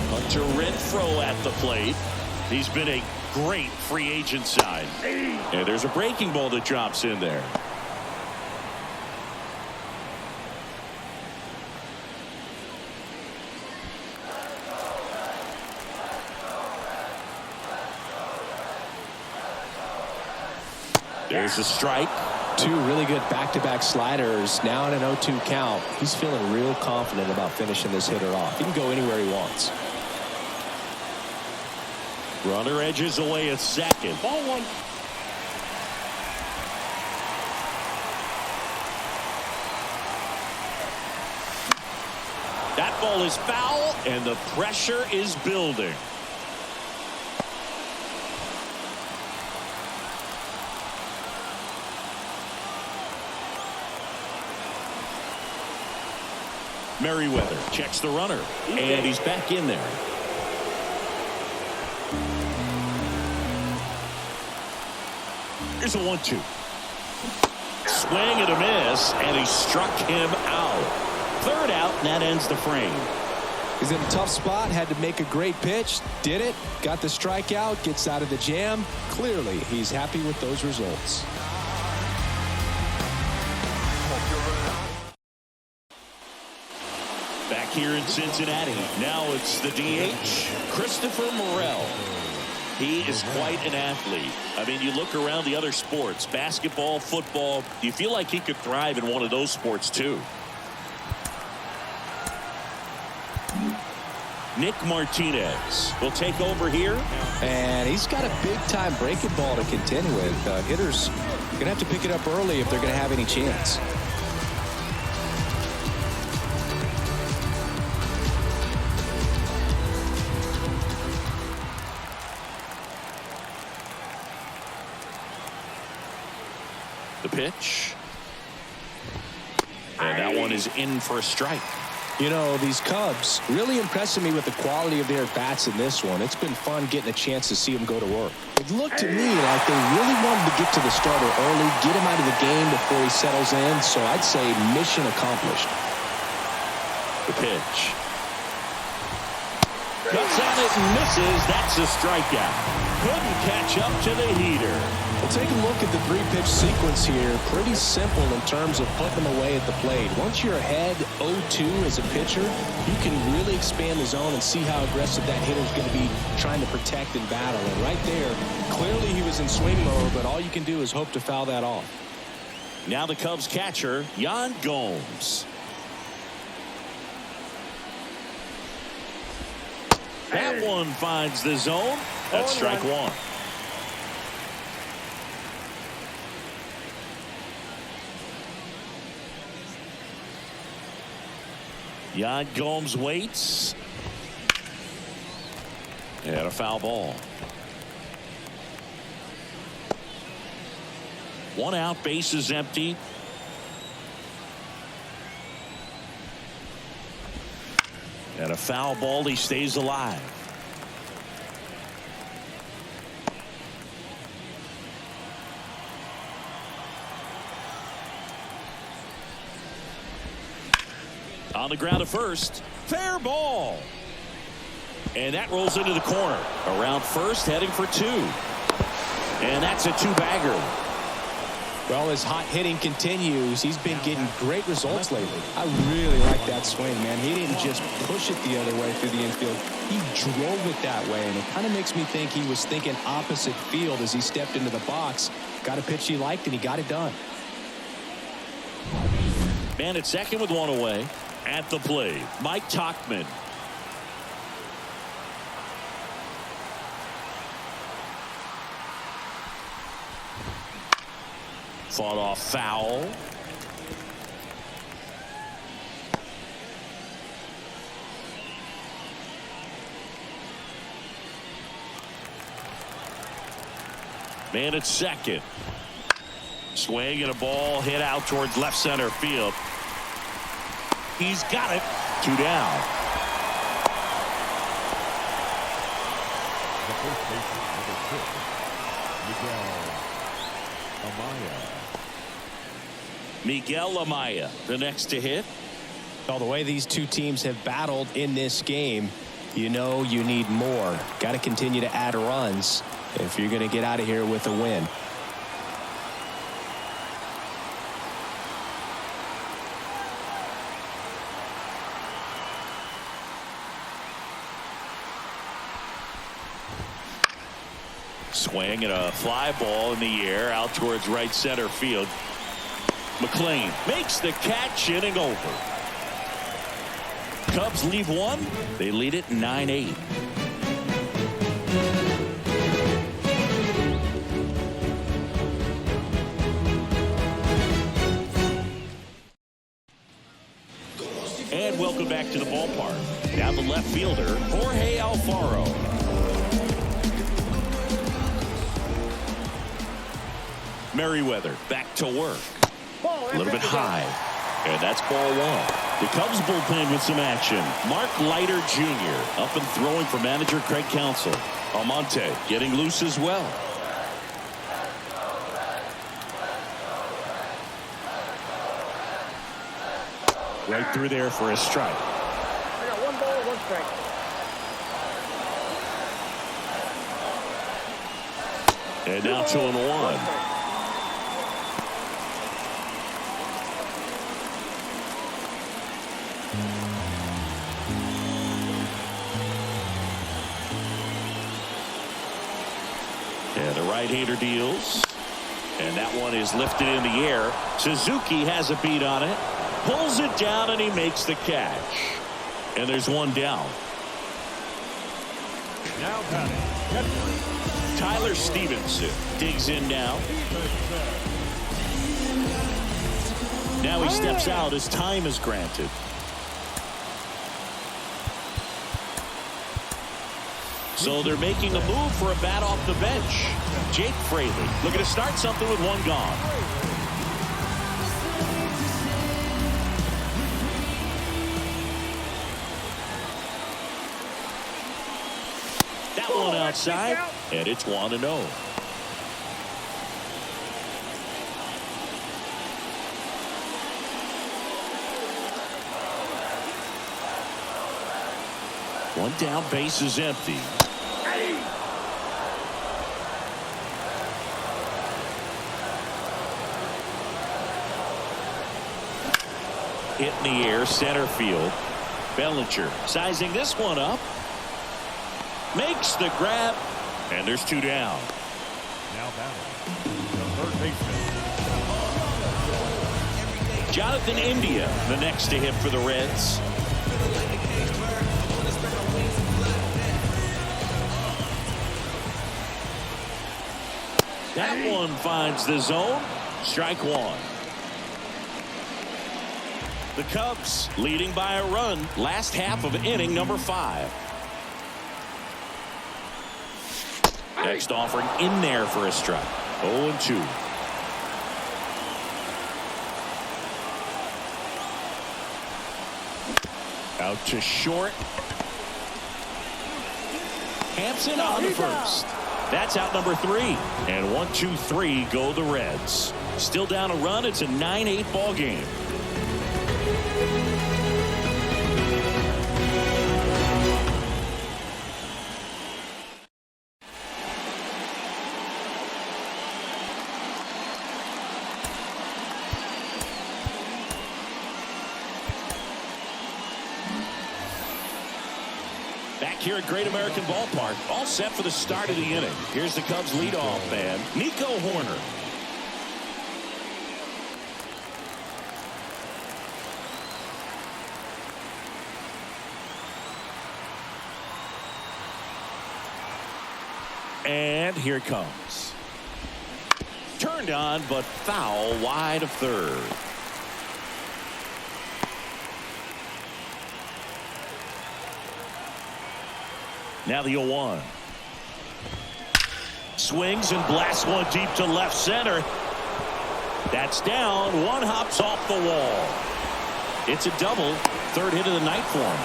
Hunter Renfroe at the plate. He's been a great free agent sign. And there's a breaking ball that drops in there. There's a strike. Two really good back-to-back sliders. Now in an 0-2 count. He's feeling real confident about finishing this hitter off. He can go anywhere he wants. Runner edges away at second. Ball 1. That ball is foul, and the pressure is building. Merriweather checks the runner, and he's back in there. Here's a 1-2. Swing and a miss, and he struck him out. Third out, and that ends the frame. He's in a tough spot, had to make a great pitch, did it, got the strikeout, gets out of the jam. Clearly, he's happy with those results. Back here in Cincinnati, now it's the DH, Christopher Morel. He is quite an athlete. I mean, you look around the other sports, basketball, football, you feel like he could thrive in one of those sports too. Nick Martinez will take over here. And he's got a big-time breaking ball to contend with. Hitters going to have to pick it up early if they're going to have any chance. The pitch. And that one is in for a strike. You know, these Cubs really impressing me with the quality of their bats in this one. It's been fun getting a chance to see them go to work. It looked to me like they really wanted to get to the starter early, get him out of the game before he settles in. So I'd say mission accomplished. The pitch. Cuts on it and misses. That's a strikeout. Couldn't catch up to the heater. Well, take a look at the 3-pitch sequence here. Pretty simple in terms of putting them away at the plate. Once you're ahead 0-2 as a pitcher, you can really expand the zone and see how aggressive that hitter is going to be trying to protect and battle. And right there, clearly he was in swing mode, but all you can do is hope to foul that off. Now the Cubs catcher, Yan Gomes. That one finds the zone. That's strike one. Yan Gomes waits. And a foul ball. One out, base is empty. And a foul ball, he stays alive. On the ground at first. Fair ball. And that rolls into the corner. Around first, heading for two. And that's a two-bagger. Well, as hot hitting continues, he's been getting great results lately. I really like that swing, man. He didn't just push it the other way through the infield. He drove it that way, and it kind of makes me think he was thinking opposite field as he stepped into the box. Got a pitch he liked, and he got it done. Man at second with one away. At the plate, Mike Tauchman. Fought off foul. Man at second. Swing and a ball hit out towards left center field. He's got it. Two down. The first baseman, number 6, Miguel Amaya, the next to hit. Well, the way these two teams have battled in this game, you know you need more. Got to continue to add runs if you're going to get out of here with a win. Swing and a fly ball in the air out towards right center field. McLain makes the catch, inning over. Cubs leave one. They lead it 9-8. And welcome back to the ballpark. Now the left fielder, Jorge Alfaro. Merriweather back to work. A little bit high. And that's ball one. The Cubs bullpen with some action. Mark Leiter Jr. up and throwing for manager Craig Counsell. Almonte getting loose as well. Right through there for a strike. I got one ball, one strike. And now 2-1. And the right-hander deals. And that one is lifted in the air. Suzuki has a beat on it. Pulls it down and he makes the catch. And there's one down. now batting, Tyler Stephenson digs in now. Now he steps out as time is granted. So they're making a move for a bat off the bench. Jake Fraley looking to start something with one gone. That one outside, and it's 1-0. One down, base is empty. Hit in the air, center field. Bellinger sizing this one up. Makes the grab, and there's two down. Now batting, the third baseman. Jonathan India, the next to hit for the Reds. That one finds the zone. Strike one. The Cubs leading by a run. Last half of inning number 5. Next offering in there for a strike. 0-2. Out to short. Hampson on the first. That's out number 3. And 1, 2, 3 go the Reds. Still down a run. It's a 9-8 ball game. Back here at Great American Ballpark, all set for the start of the inning. Here's the Cubs leadoff man, Nico Horner. And here it comes. Turned on, but foul wide of third. Now the 0-1. Swings and blasts one deep to left center. That's down. One hops off the wall. It's a double. Third hit of the night for him.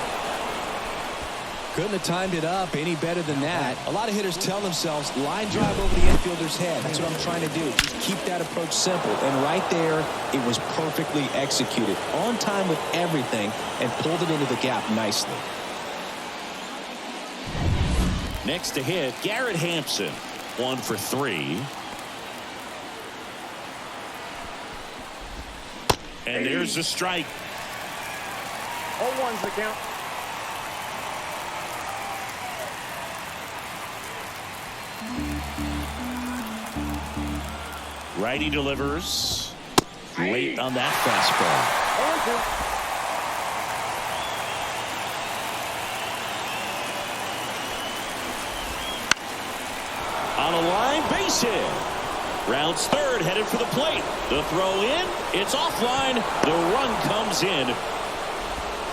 Couldn't have timed it up any better than that. A lot of hitters tell themselves, line drive over the infielder's head. That's what I'm trying to do. Just keep that approach simple. And right there, it was perfectly executed. On time with everything and pulled it into the gap nicely. Next to hit, Garrett Hampson. 1 for 3. And there's the strike. 0-1's the count. Righty delivers. Late on that fastball. 0-2. On a line, base hit. Rounds third, headed for the plate. The throw in, it's offline. The run comes in.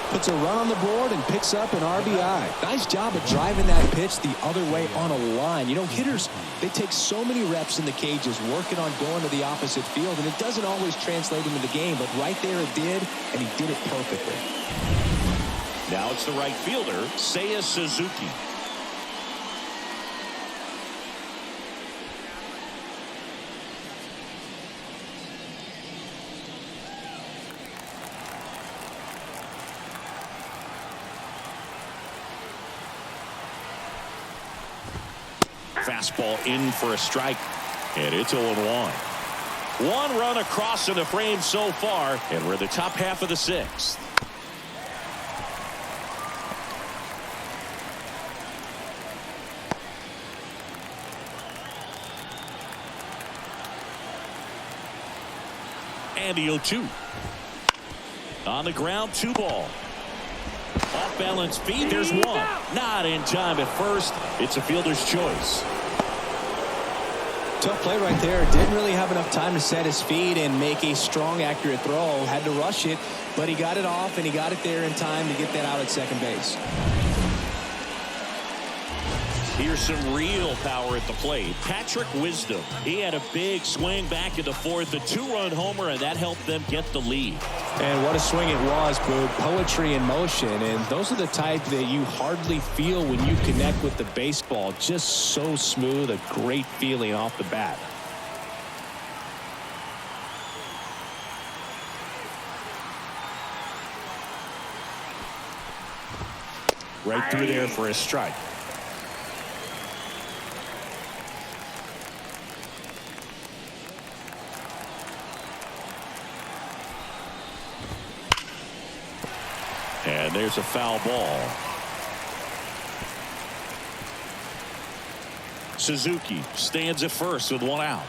Puts a run on the board and picks up an RBI. Nice job of driving that pitch the other way on a line. You know, hitters, they take so many reps in the cages working on going to the opposite field, and it doesn't always translate into the game, but right there it did, and he did it perfectly. Now it's the right fielder, Seiya Suzuki. Fastball in for a strike, and it's 0-1. One run across in the frame so far, and we're in the top half of the 6th. And the 0-2. On the ground, 2 ball. Off balance feed, there's one. Not in time at first. It's a fielder's choice. Tough play right there. Didn't really have enough time to set his feet and make a strong, accurate throw. Had to rush it, but he got it off, and he got it there in time to get that out at second base. Here's some real power at the plate. Patrick Wisdom. He had a big swing back in the 4th, a 2-run homer, and that helped them get the lead. And what a swing it was, Boog. Poetry in motion, and those are the type that you hardly feel when you connect with the baseball. Just so smooth, a great feeling off the bat. Right through there for a strike. And there's a foul ball. Suzuki stands at first with one out.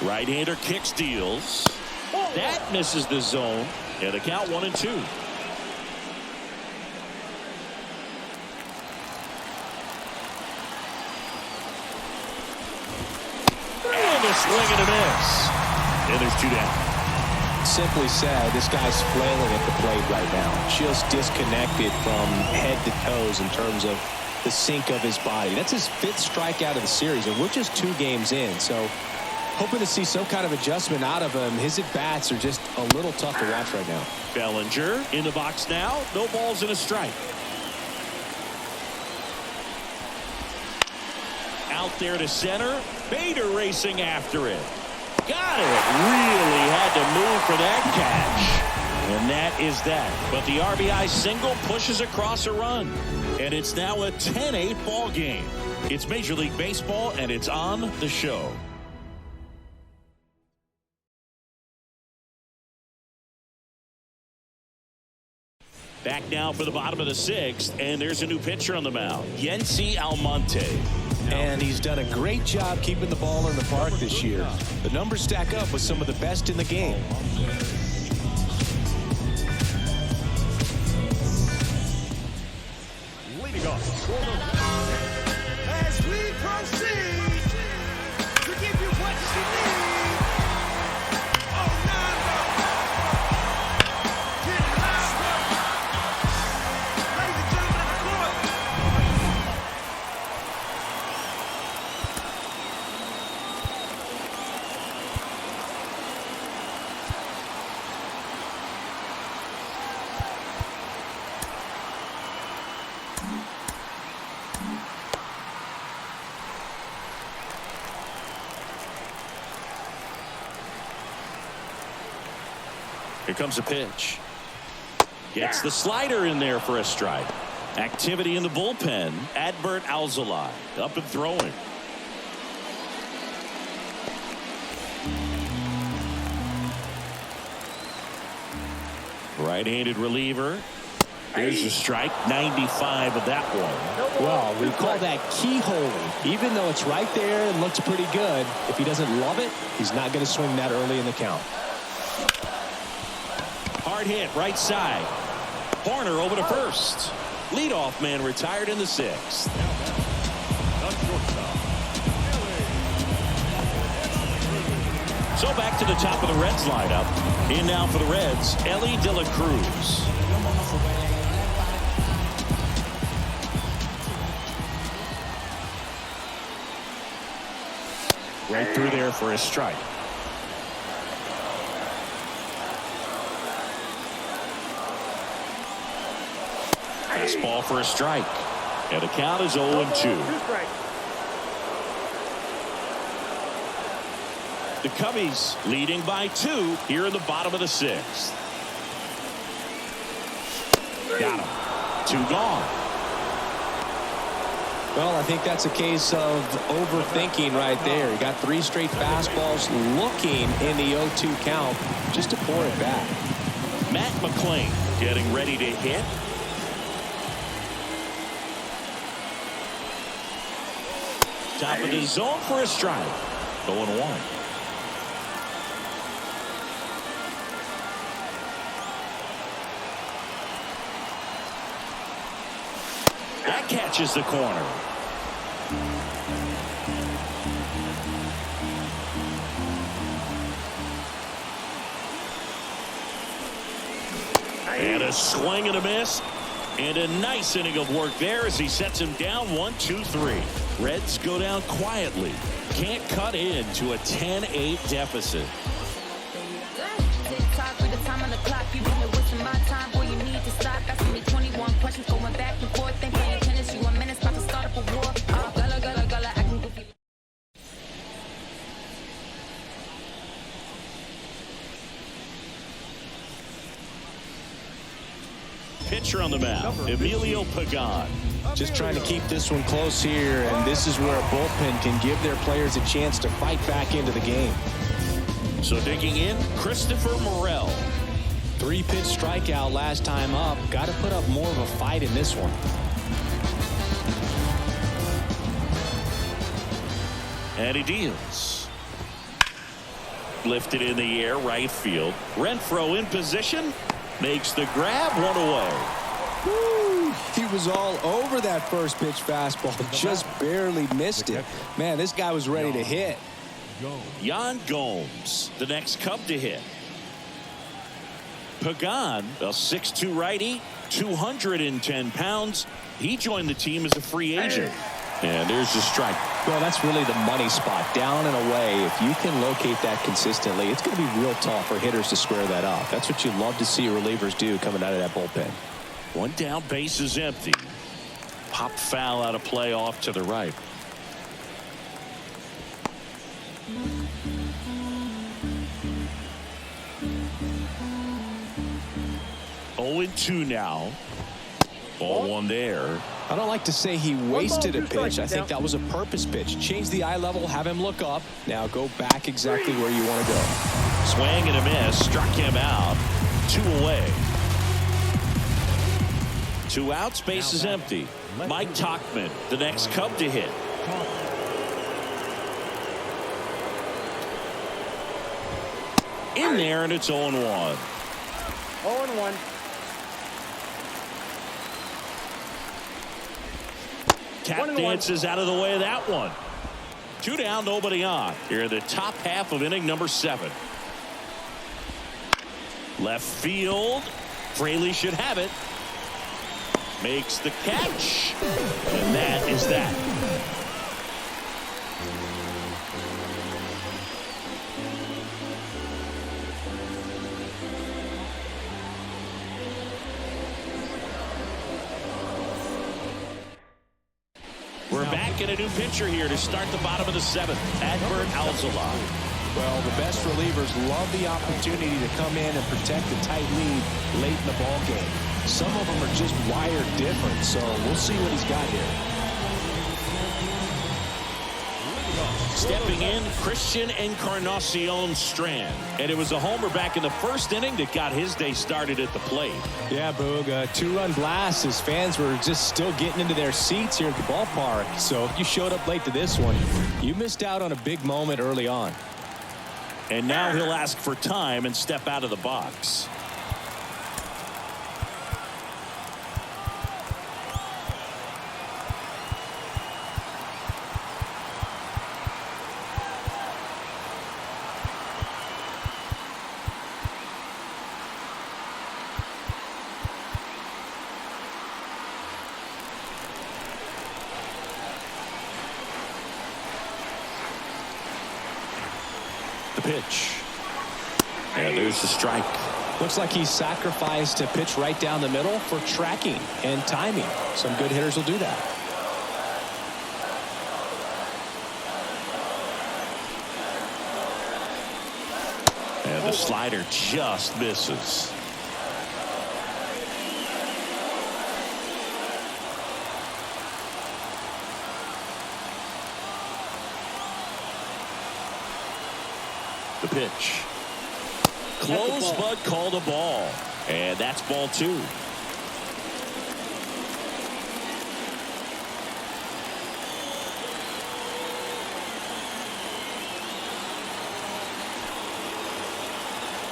Right-hander kicks, deals. That misses the zone. And the count 1-2. And a swing and a miss. And there's 2 down. Simply said, this guy's flailing at the plate right now. Just disconnected from head to toes in terms of the sink of his body. That's his 5th strikeout of the series, and we're just 2 games in. So hoping to see some kind of adjustment out of him. His at-bats are just a little tough to watch right now. Bellinger in the box now. No balls and a strike. Out there to center. Bader racing after it. Got it. Really had to move for that catch. And that is that. But the RBI single pushes across a run. And it's now a 10-8 ball game. It's Major League Baseball, and it's on the show. Back now for the bottom of the 6th, and there's a new pitcher on the mound, Yency Almonte. And he's done a great job keeping the ball in the park this year. The numbers stack up with some of the best in the game. Leading off. As we proceed to give you what you need. Oh, no. Get louder. Ladies and gentlemen of the court. Here comes a pitch. Gets the slider in there for a strike. Activity in the bullpen. Adbert Alzolay up and throwing. Right-handed reliever. There's a strike. 95 of that one. Well, we call that keyholing. Even though it's right there and looks pretty good, if he doesn't love it, he's not going to swing that early in the count. Hard hit right side. Horner over to first. Leadoff man retired in the 6th. So back to the top of the Reds lineup. In now for the Reds, Elly de la Cruz. Right through there for a strike. Fastball for a strike. And the count is 0-2. The Cubbies leading by 2 here in the bottom of the 6th. Got him. 2 gone. Well, I think that's a case of overthinking right there. He got 3 straight fastballs looking in the 0-2 count just to pour it back. Matt McLain getting ready to hit. Top of the zone for a strike. 0-1. That catches the corner. And a swing and a miss. And a nice inning of work there as he sets him down 1-2-3. Reds go down quietly. Can't cut into a 10-8 deficit. Tick-tock with the time on the clock. You been wasting my time, boy, you need to stop. Asking me 21 questions, going back and forth. Think playing tennis, you a menace, about to start up a war. Gala, gala, pitcher on the mound, Emilio Pagan. Just trying to keep this one close here, and this is where a bullpen can give their players a chance to fight back into the game. So digging in, Christopher Morel. 3-pitch strikeout last time up. Got to put up more of a fight in this one. And he deals. Lifted in the air, right field. Renfroe in position. Makes the grab, one away. Woo! He was all over that first pitch fastball. Just barely missed it. Man, this guy was ready to hit. Yan Gomes, the next Cub to hit. Pagan, a 6'2" righty, 210 pounds. He joined the team as a free agent. And there's the strike. Well, that's really the money spot, down and away. If you can locate that consistently, it's going to be real tough for hitters to square that up. That's what you love to see relievers do coming out of that bullpen. One down, base is empty. Pop foul out of play off to the right. Oh, 0-2 now. Ball one there. I don't like to say he wasted a pitch. I think that was a purpose pitch. Change the eye level, have him look up. Now go back exactly where you want to go. Swing and a miss. Struck him out. 2 away. 2 outs. Base is empty. Mike Tauchman, the next Cub to hit. In there, and it's 0-1. 0-1. Tap dances out of the way of that one. 2 down, nobody on. Here in the top half of inning number 7. Left field. Fraley should have it. Makes the catch. And that is that. We're back in a new pitcher here to start the bottom of the 7th. Adbert Alzolay. Well, the best relievers love the opportunity to come in and protect the tight lead late in the ball game. Some of them are just wired different, so we'll see what he's got here. Stepping in, Christian Encarnacion-Strand. And it was a homer back in the first inning that got his day started at the plate. Yeah, Boog, a 2-run blast. His fans were just still getting into their seats here at the ballpark. So if you showed up late to this one, you missed out on a big moment early on. And now he'll ask for time and step out of the box. The pitch. And there's the strike. Looks like he sacrificed a pitch right down the middle for tracking and timing. Some good hitters will do that. And the slider just misses. The pitch. Close, but called a ball. And that's ball 2.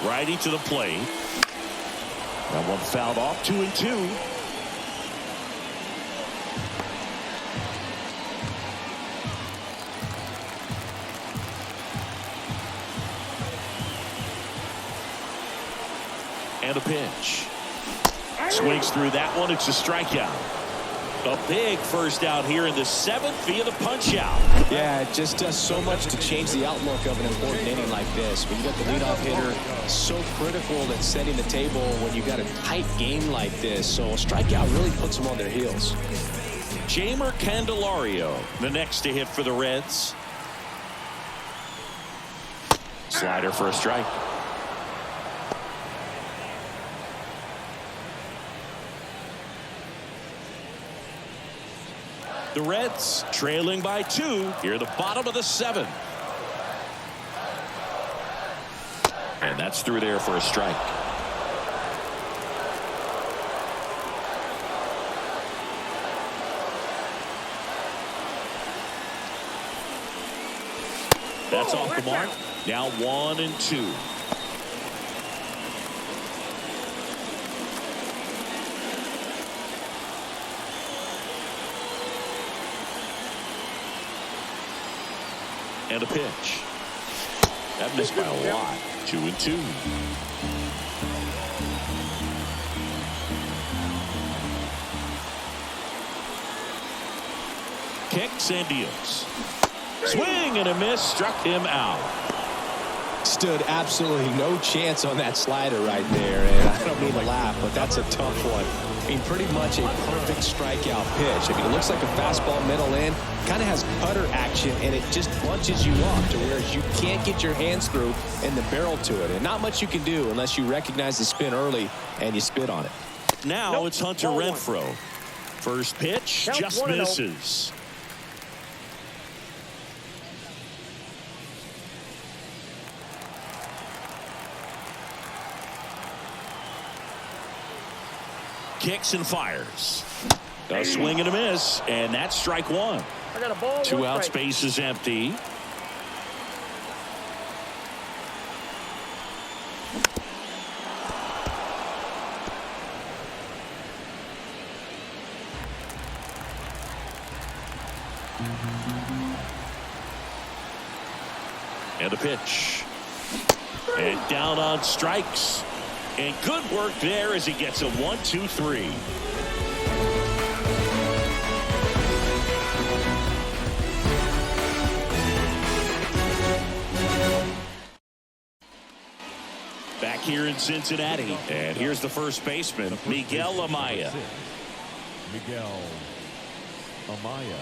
Righty to the plate. That one fouled off. 2-2. And a pitch. Swings through that one. It's a strikeout. A big first out here in the 7th via the punch out. Yeah, it just does so much to change the outlook of an important inning like this. When you got the leadoff hitter, so critical at setting the table when you got a tight game like this. So a strikeout really puts them on their heels. Jeimer Candelario, the next to hit for the Reds. Slider for a strike. The Reds trailing by 2 here at the bottom of the 7th. And that's through there for a strike. That's off the mark. Now 1-2. And a pitch. That missed by a lot. 2-2. Kicks and deals. Swing and a miss, struck him out. Stood absolutely no chance on that slider right there, and I don't mean to laugh, but that's a tough one. I mean, pretty much a perfect strikeout pitch. I mean, it looks like a fastball middle in, kind of has putter action, and it just bunches you up to where you can't get your hands through and the barrel to it, and not much you can do unless you recognize the spin early and you spit on it. Now it's Hunter Renfroe. First pitch just misses. Kicks and fires. A swing and a miss, and that's strike 1. I got a ball. 2 out, space is empty. And a pitch. And down on strikes. And good work there as he gets a 1-2-3. Back here in Cincinnati. And here's the first baseman, Miguel Amaya. Miguel Amaya.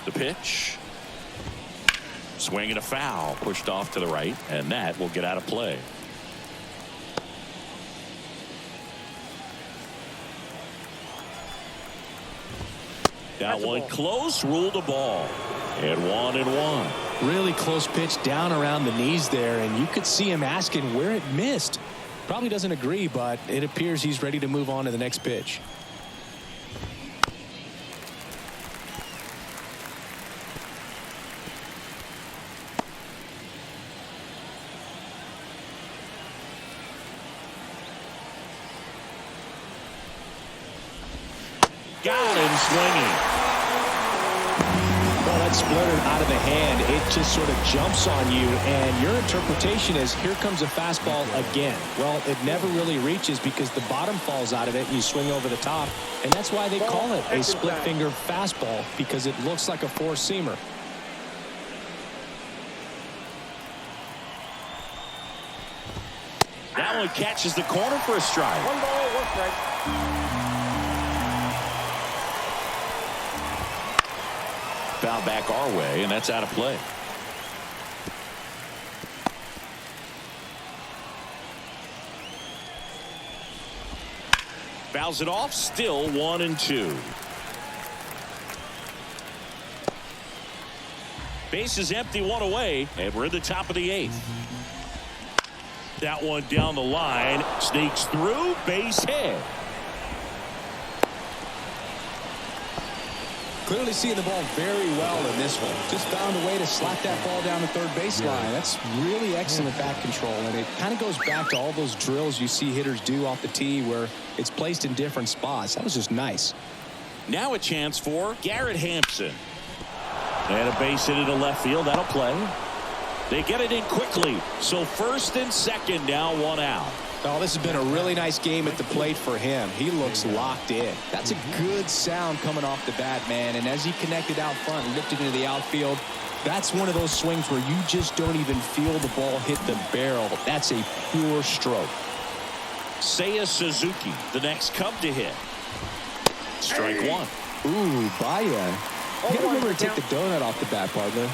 The pitch. Swing and a foul. Pushed off to the right, and that will get out of play. That one close, ruled a ball. And 1-1. Really close pitch down around the knees there, and you could see him asking where it missed. Probably doesn't agree, but it appears he's ready to move on to the next pitch. Got him swinging. Well, that splitter out of the hand, it just sort of jumps on you, and your interpretation is here comes a fastball again. Well, it never really reaches because the bottom falls out of it and you swing over the top, and that's why they call it a split finger fastball, because it looks like a four-seamer. That one catches the corner for a strike. 1 ball, 1 strike. Foul back our way, and that's out of play. Fouls it off, still 1-2. Base is empty, 1 away, and we're in the top of the 8th. That one down the line, sneaks through, base hit. Clearly seeing the ball very well in this one. Just found a way to slap that ball down the third baseline. That's really excellent bat control, and it kind of goes back to all those drills you see hitters do off the tee where it's placed in different spots. That was just nice. Now a chance for Garrett Hampson. And a base hit into left field. That'll play. They get it in quickly. So first and second, now 1 out. Oh, this has been a really nice game at the plate for him. He looks locked in. That's a good sound coming off the bat, man. And as he connected out front and lifted into the outfield, that's one of those swings where you just don't even feel the ball hit the barrel. That's a pure stroke. Seiya Suzuki, the next Cub to hit. Strike 1. Ooh, Baya. You gotta remember to take the donut off the bat, partner.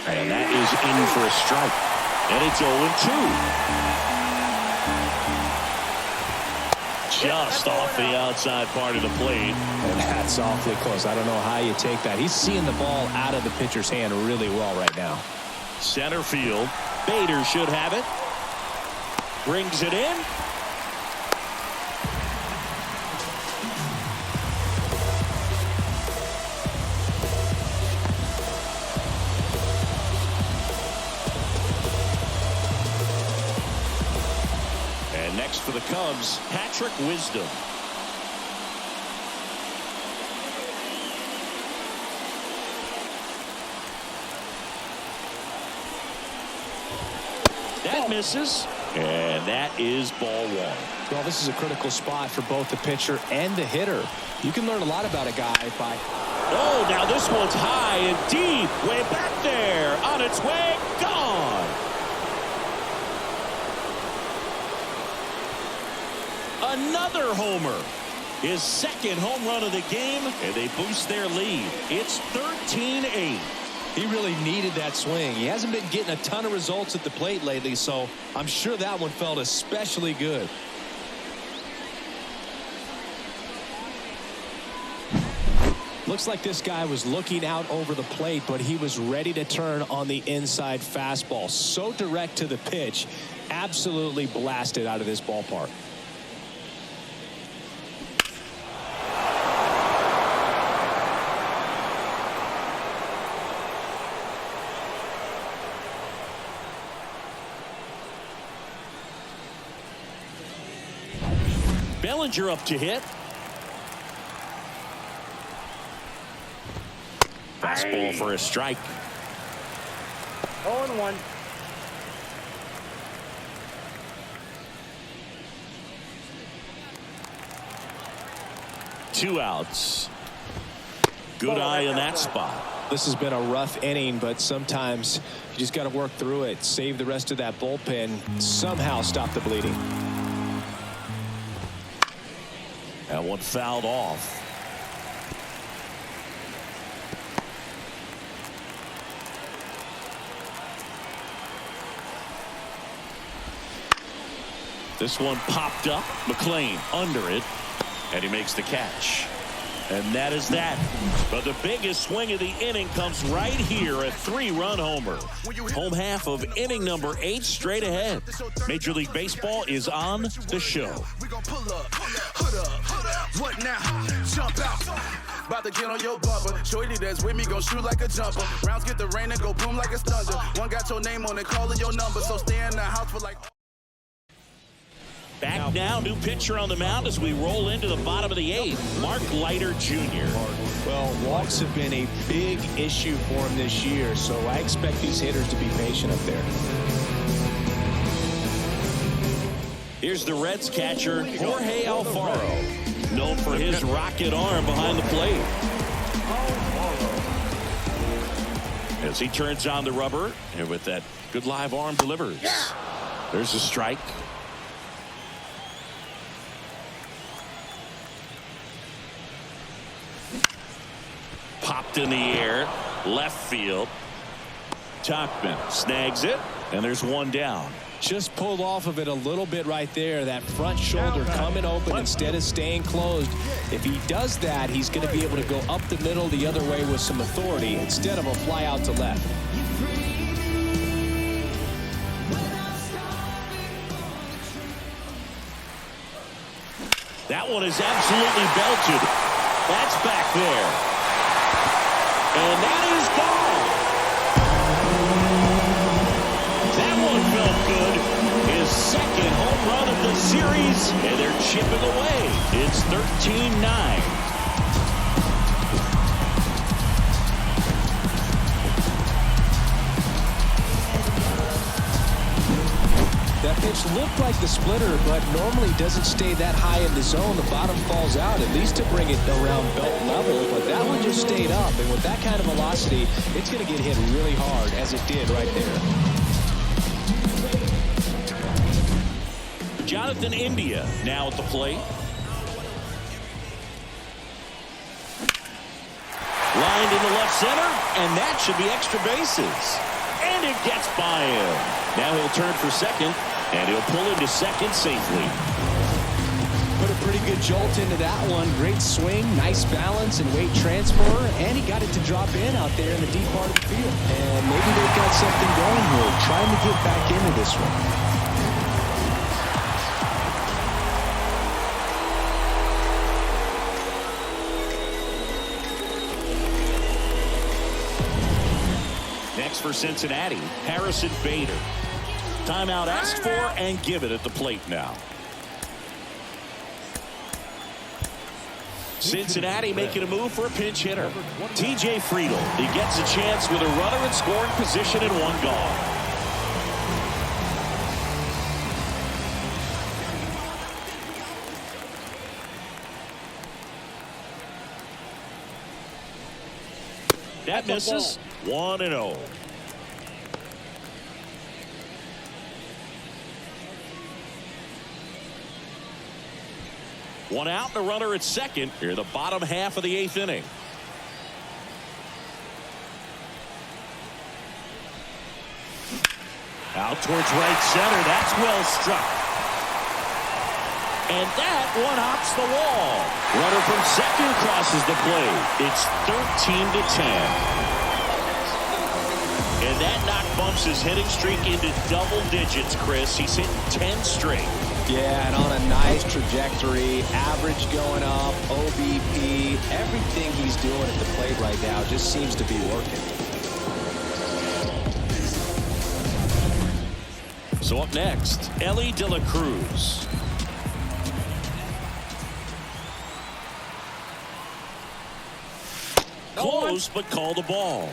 And that is in for a strike. And it's 0-2. Just off the outside part of the plate. And that's awfully close. I don't know how you take that. He's seeing the ball out of the pitcher's hand really well right now. Center field. Bader should have it. Brings it in. And next for the Cubs, Patrick Wisdom. That misses. And that is ball one. Well, this is a critical spot for both the pitcher and the hitter. You can learn a lot about a guy by... Oh, now this one's high and deep. Way back there. On its way. Gone. Another homer. His second home run of the game. And they boost their lead. It's 13-8. He really needed that swing. He hasn't been getting a ton of results at the plate lately, so I'm sure that one felt especially good. Looks like this guy was looking out over the plate, but he was ready to turn on the inside fastball. So direct to the pitch, absolutely blasted out of this ballpark. Bellinger up to hit. Fastball for a strike. 0-1. Two outs. Good eye in that spot. This has been a rough inning, but sometimes you just got to work through it, save the rest of that bullpen, somehow stop the bleeding. That one fouled off. This one popped up. McLain under it, and he makes the catch. And that is that. But the biggest swing of the inning comes right here, a 3-run homer. Home half of inning number 8 straight ahead. Major League Baseball is on the show. We gon' pull up, hood up, what now? Jump out. About to get on your bumper. Shorty that's with me gon' shoot like a jumper. Rounds get the rain and go boom like a thunder. One got your name on it, calling your number. So stay in the house for like... Back now, new pitcher on the mound as we roll into the bottom of the 8th. Mark Leiter Jr. Well, walks have been a big issue for him this year, so I expect these hitters to be patient up there. Here's the Reds catcher, Jorge Alfaro, known for his rocket arm behind the plate. As he turns on the rubber, and with that good live arm delivers. There's a strike. Popped in the air, left field. Tauchman snags it, and there's one down. Just pulled off of it a little bit right there. That front shoulder coming open instead of staying closed. If he does that, he's going to be able to go up the middle the other way with some authority instead of a fly out to left. That one is absolutely belted. That's back there. And that is gone. That one felt good. His second home run of the series. And they're chipping away. It's 13-9. That pitch looked like the splitter, but normally doesn't stay that high in the zone. The bottom falls out, at least to bring it around belt level. But that one just stayed up, and with that kind of velocity, it's going to get hit really hard, as it did right there. Jonathan India now at the plate. Lined in the left center, and that should be extra bases. and it gets by him. Now he'll turn for second, and he'll pull into second safely. Put a pretty good jolt into that one. Great swing, nice balance and weight transfer, and he got it to drop in out there in the deep part of the field. And maybe they've got something going here, trying to get back into this one. For Cincinnati, Harrison Bader. Timeout asked for and given at the plate now. Cincinnati making a move for a pinch hitter. TJ Friedl. He gets a chance with a runner in scoring position and one gone. That misses. 1-0. One out and a runner at second here, the bottom half of the 8th inning. Out towards right center. That's well struck. And that one hops the wall. Runner from second crosses the plate. It's 13-10. And that knock bumps his hitting streak into double digits, Chris. He's hitting 10 straight. Yeah, and on a nice trajectory, average going up, OBP, everything he's doing at the plate right now just seems to be working. So up next, Elly de la Cruz. Close, but call the ball.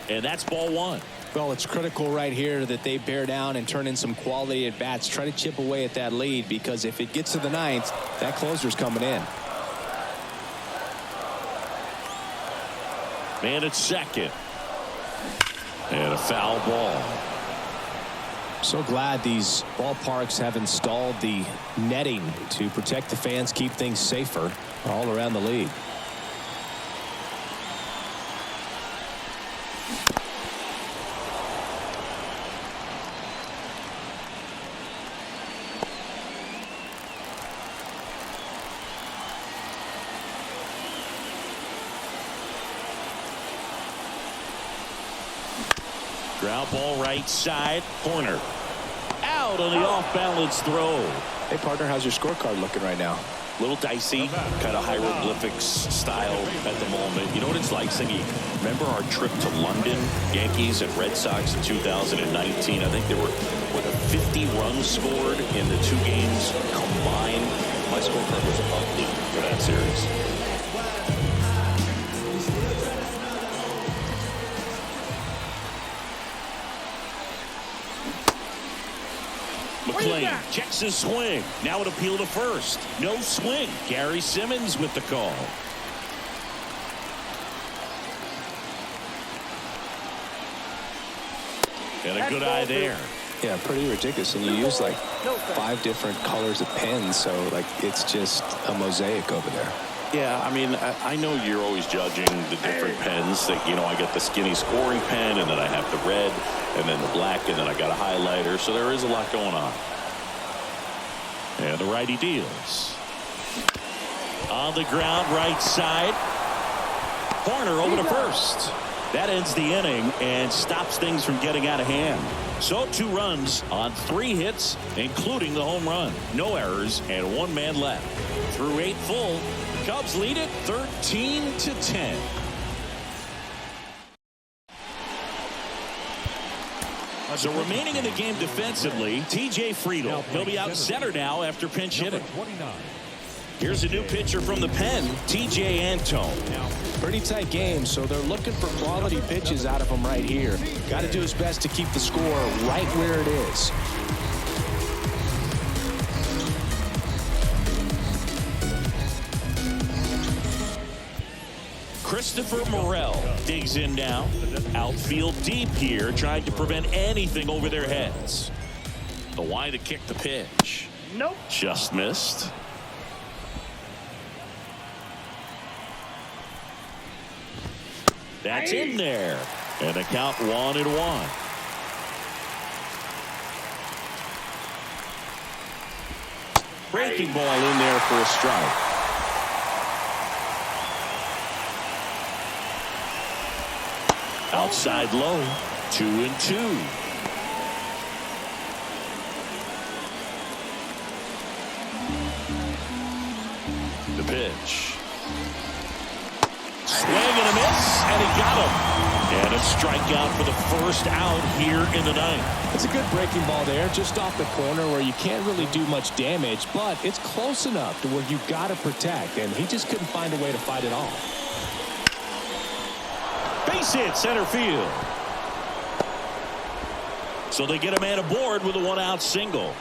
And that's ball one. Well, it's critical right here that they bear down and turn in some quality at bats. Try to chip away at that lead, because if it gets to the 9th, that closer's coming in. Man at second. And a foul ball. So glad these ballparks have installed the netting to protect the fans, keep things safer all around the league. Ground ball right side, corner. Out on the off-balance throw. Hey, partner, how's your scorecard looking right now? Little dicey, kind of hieroglyphics style at the moment. You know what it's like, Singy? Remember our trip to London, Yankees and Red Sox in 2019? I think there were, 50 runs scored in the 2 games combined. My scorecard was ugly for that series. McLain checks his swing. Now an appeal to first. No swing. Gary Simmons with the call. And a good eye there. Yeah, pretty ridiculous. And you use like 5 different colors of pens, so like it's just a mosaic over there. Yeah, I mean, I know you're always judging the different pens. That, you know, I got the skinny scoring pen, and then I have the red, and then the black, and then I got a highlighter. So there is a lot going on. And the righty deals. On the ground, right side. Corner over to first. That ends the inning and stops things from getting out of hand. So 2 runs on 3 hits, including the home run. No errors and 1 man left. Through 8 full, the Cubs lead it 13-10. So remaining in the game defensively, TJ Friedl. He'll be out center now after pinch hitting. Here's a new pitcher from the pen, TJ Antone. Pretty tight game, so they're looking for quality pitches out of him right here. Got to do his best to keep the score right where it is. Christopher Morel digs in now. Outfield deep here, trying to prevent anything over their heads. The Y to kick the pitch. Nope. Just missed. That's in there. And a count 1-1. Breaking ball in there for a strike. Outside low, 2-2. The pitch. Swing and a miss, and he got him. And a strikeout for the first out here in the ninth. It's a good breaking ball there, just off the corner where you can't really do much damage, but it's close enough to where you've got to protect, and he just couldn't find a way to fight it off. Base hit center field. So they get a man aboard with a one-out single.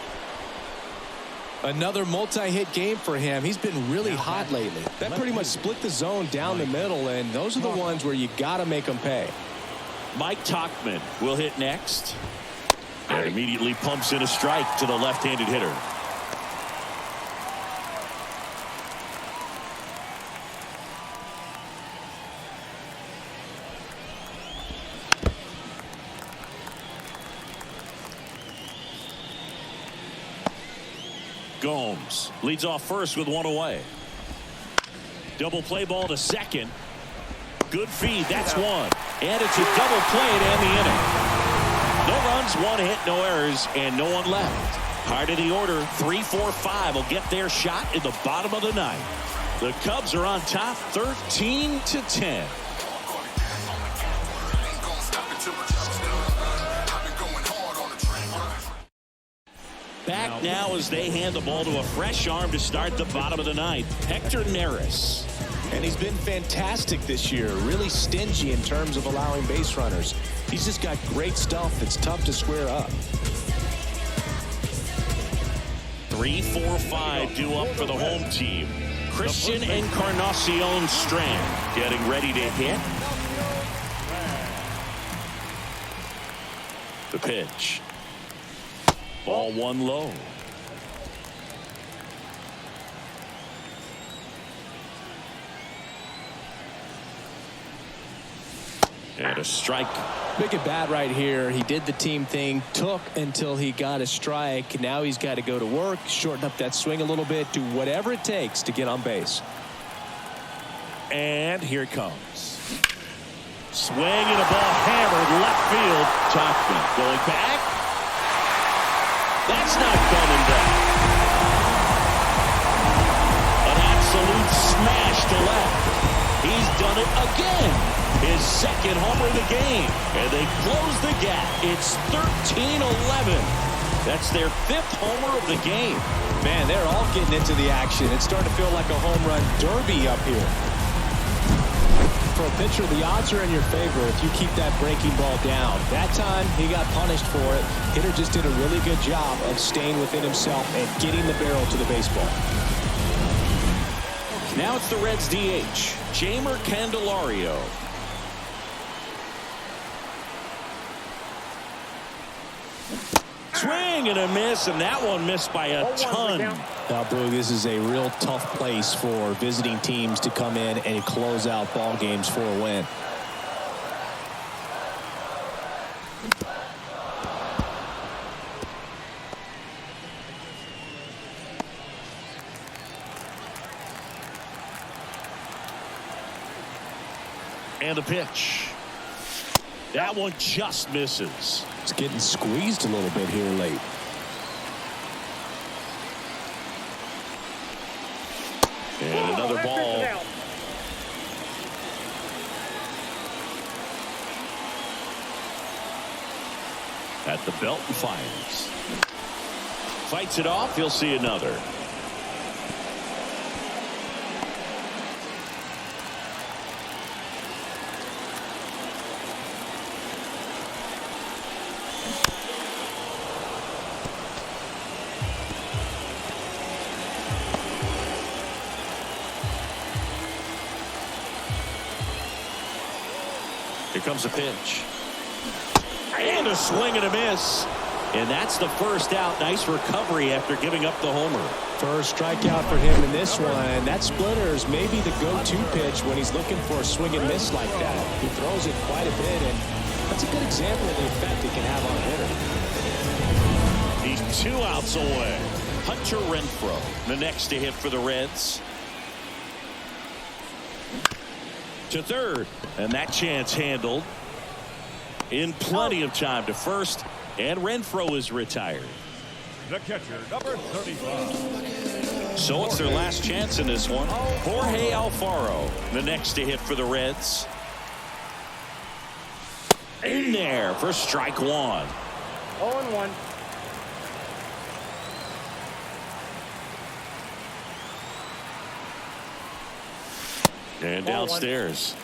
Another multi-hit game for him. He's been really hot lately. That pretty much split the zone down the middle, and those are the ones where you got to make them pay. Mike Tauchman will hit next. And immediately pumps in a strike to the left-handed hitter. Gomes leads off first with one away. Double play ball to second. Good feed. That's one. And it's a double play to end the inning. No runs, one hit, no errors, and no one left. Heart of the order, 3-4-5 will get their shot in the bottom of the ninth. The Cubs are on top, 13-10. Back now as they hand the ball to a fresh arm to start the bottom of the ninth. Hector Neris. And he's been fantastic this year. Really stingy in terms of allowing base runners. He's just got great stuff that's tough to square up. 3-4-5 due up for the home team. Christian Encarnacion-Strand getting ready to hit. The pitch. Ball one low. And a strike. Big at bat right here. He did the team thing, took until he got a strike. Now he's got to go to work, shorten up that swing a little bit, do whatever it takes to get on base. And here it comes. Swing and a ball hammered left field. Tauchman going back. That's not coming back. An absolute smash to left. He's done it again. His second homer of the game. And they close the gap. It's 13-11. That's their fifth homer of the game. Man, they're all getting into the action. It's starting to feel like a home run derby up here. For a pitcher, the odds are in your favor if you keep that breaking ball down. That time, he got punished for it. Hitter just did a really good job of staying within himself and getting the barrel to the baseball. Now it's the Reds DH, Jeimer Candelario. Swing and a miss, and that one missed by a ton. Now, Boog, this is a real tough place for visiting teams to come in and close out ball games for a win. And the pitch. That one just misses. It's getting squeezed a little bit here late. And another ball. At the belt and fires. Fights it off. He'll see another. Here comes a pitch. And a swing and a miss. And that's the first out. Nice recovery after giving up the homer. First strikeout for him in this one. That splitter is maybe the go-to pitch when he's looking for a swing and miss like that. He throws it quite a bit, and that's a good example of the effect it can have on a hitter. He's 2 outs away. Hunter Renfroe, the next to hit for the Reds. To third, and that chance handled in plenty of time to first, and Renfroe is retired. The catcher, number 35. So it's their last chance in this one. Jorge Alfaro, the next to hit for the Reds. In there for strike one. 0-1. And downstairs.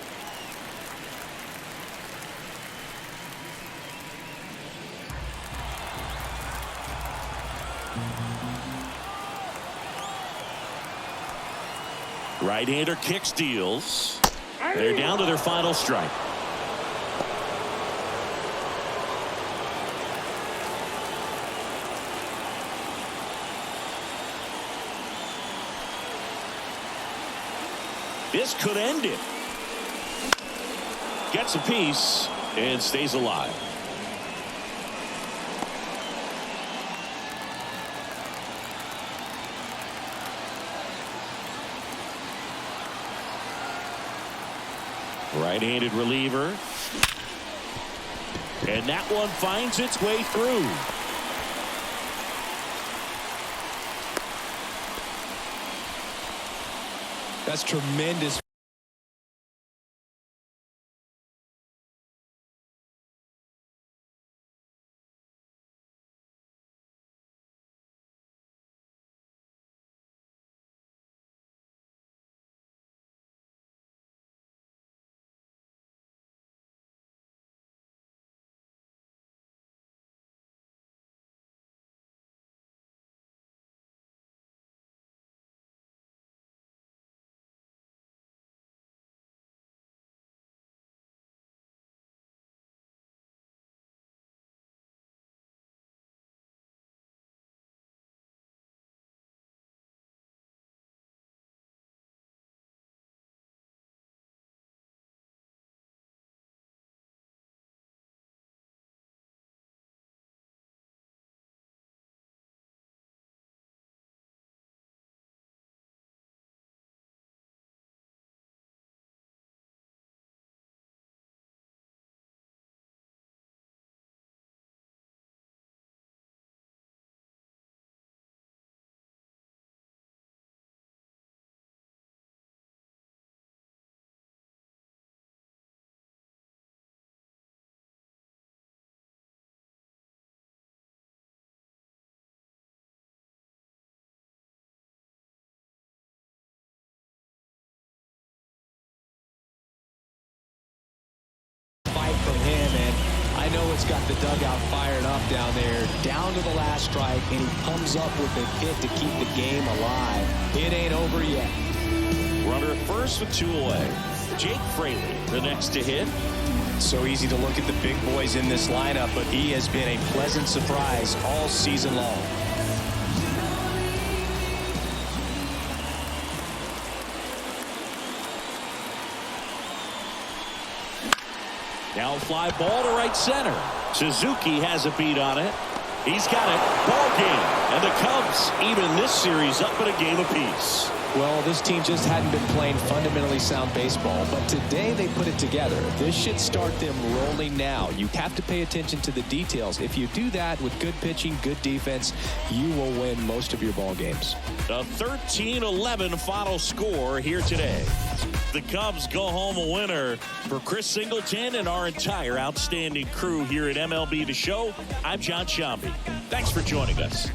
Right-hander kicks, deals. They're down to their final strike. This could end it. Gets a piece and stays alive. Right-handed reliever. And that one finds its way through. That's tremendous. From him, and I know it's got the dugout fired up down there, down to the last strike, and he comes up with a hit to keep the game alive. It ain't over yet. Runner at first with 2 away. Jake Fraley, the next to hit. So easy to look at the big boys in this lineup, but he has been a pleasant surprise all season long. Now fly ball to right center. Suzuki has a beat on it. He's got it. Ball game. And the Cubs even this series up at a game apiece. Well, this team just hadn't been playing fundamentally sound baseball, but today they put it together. This should start them rolling now. You have to pay attention to the details. If you do that with good pitching, good defense, you will win most of your ball games. The 13-11 final score here today. The Cubs go home a winner. For Chris Singleton and our entire outstanding crew here at MLB The Show, I'm John Shambi. Thanks for joining us.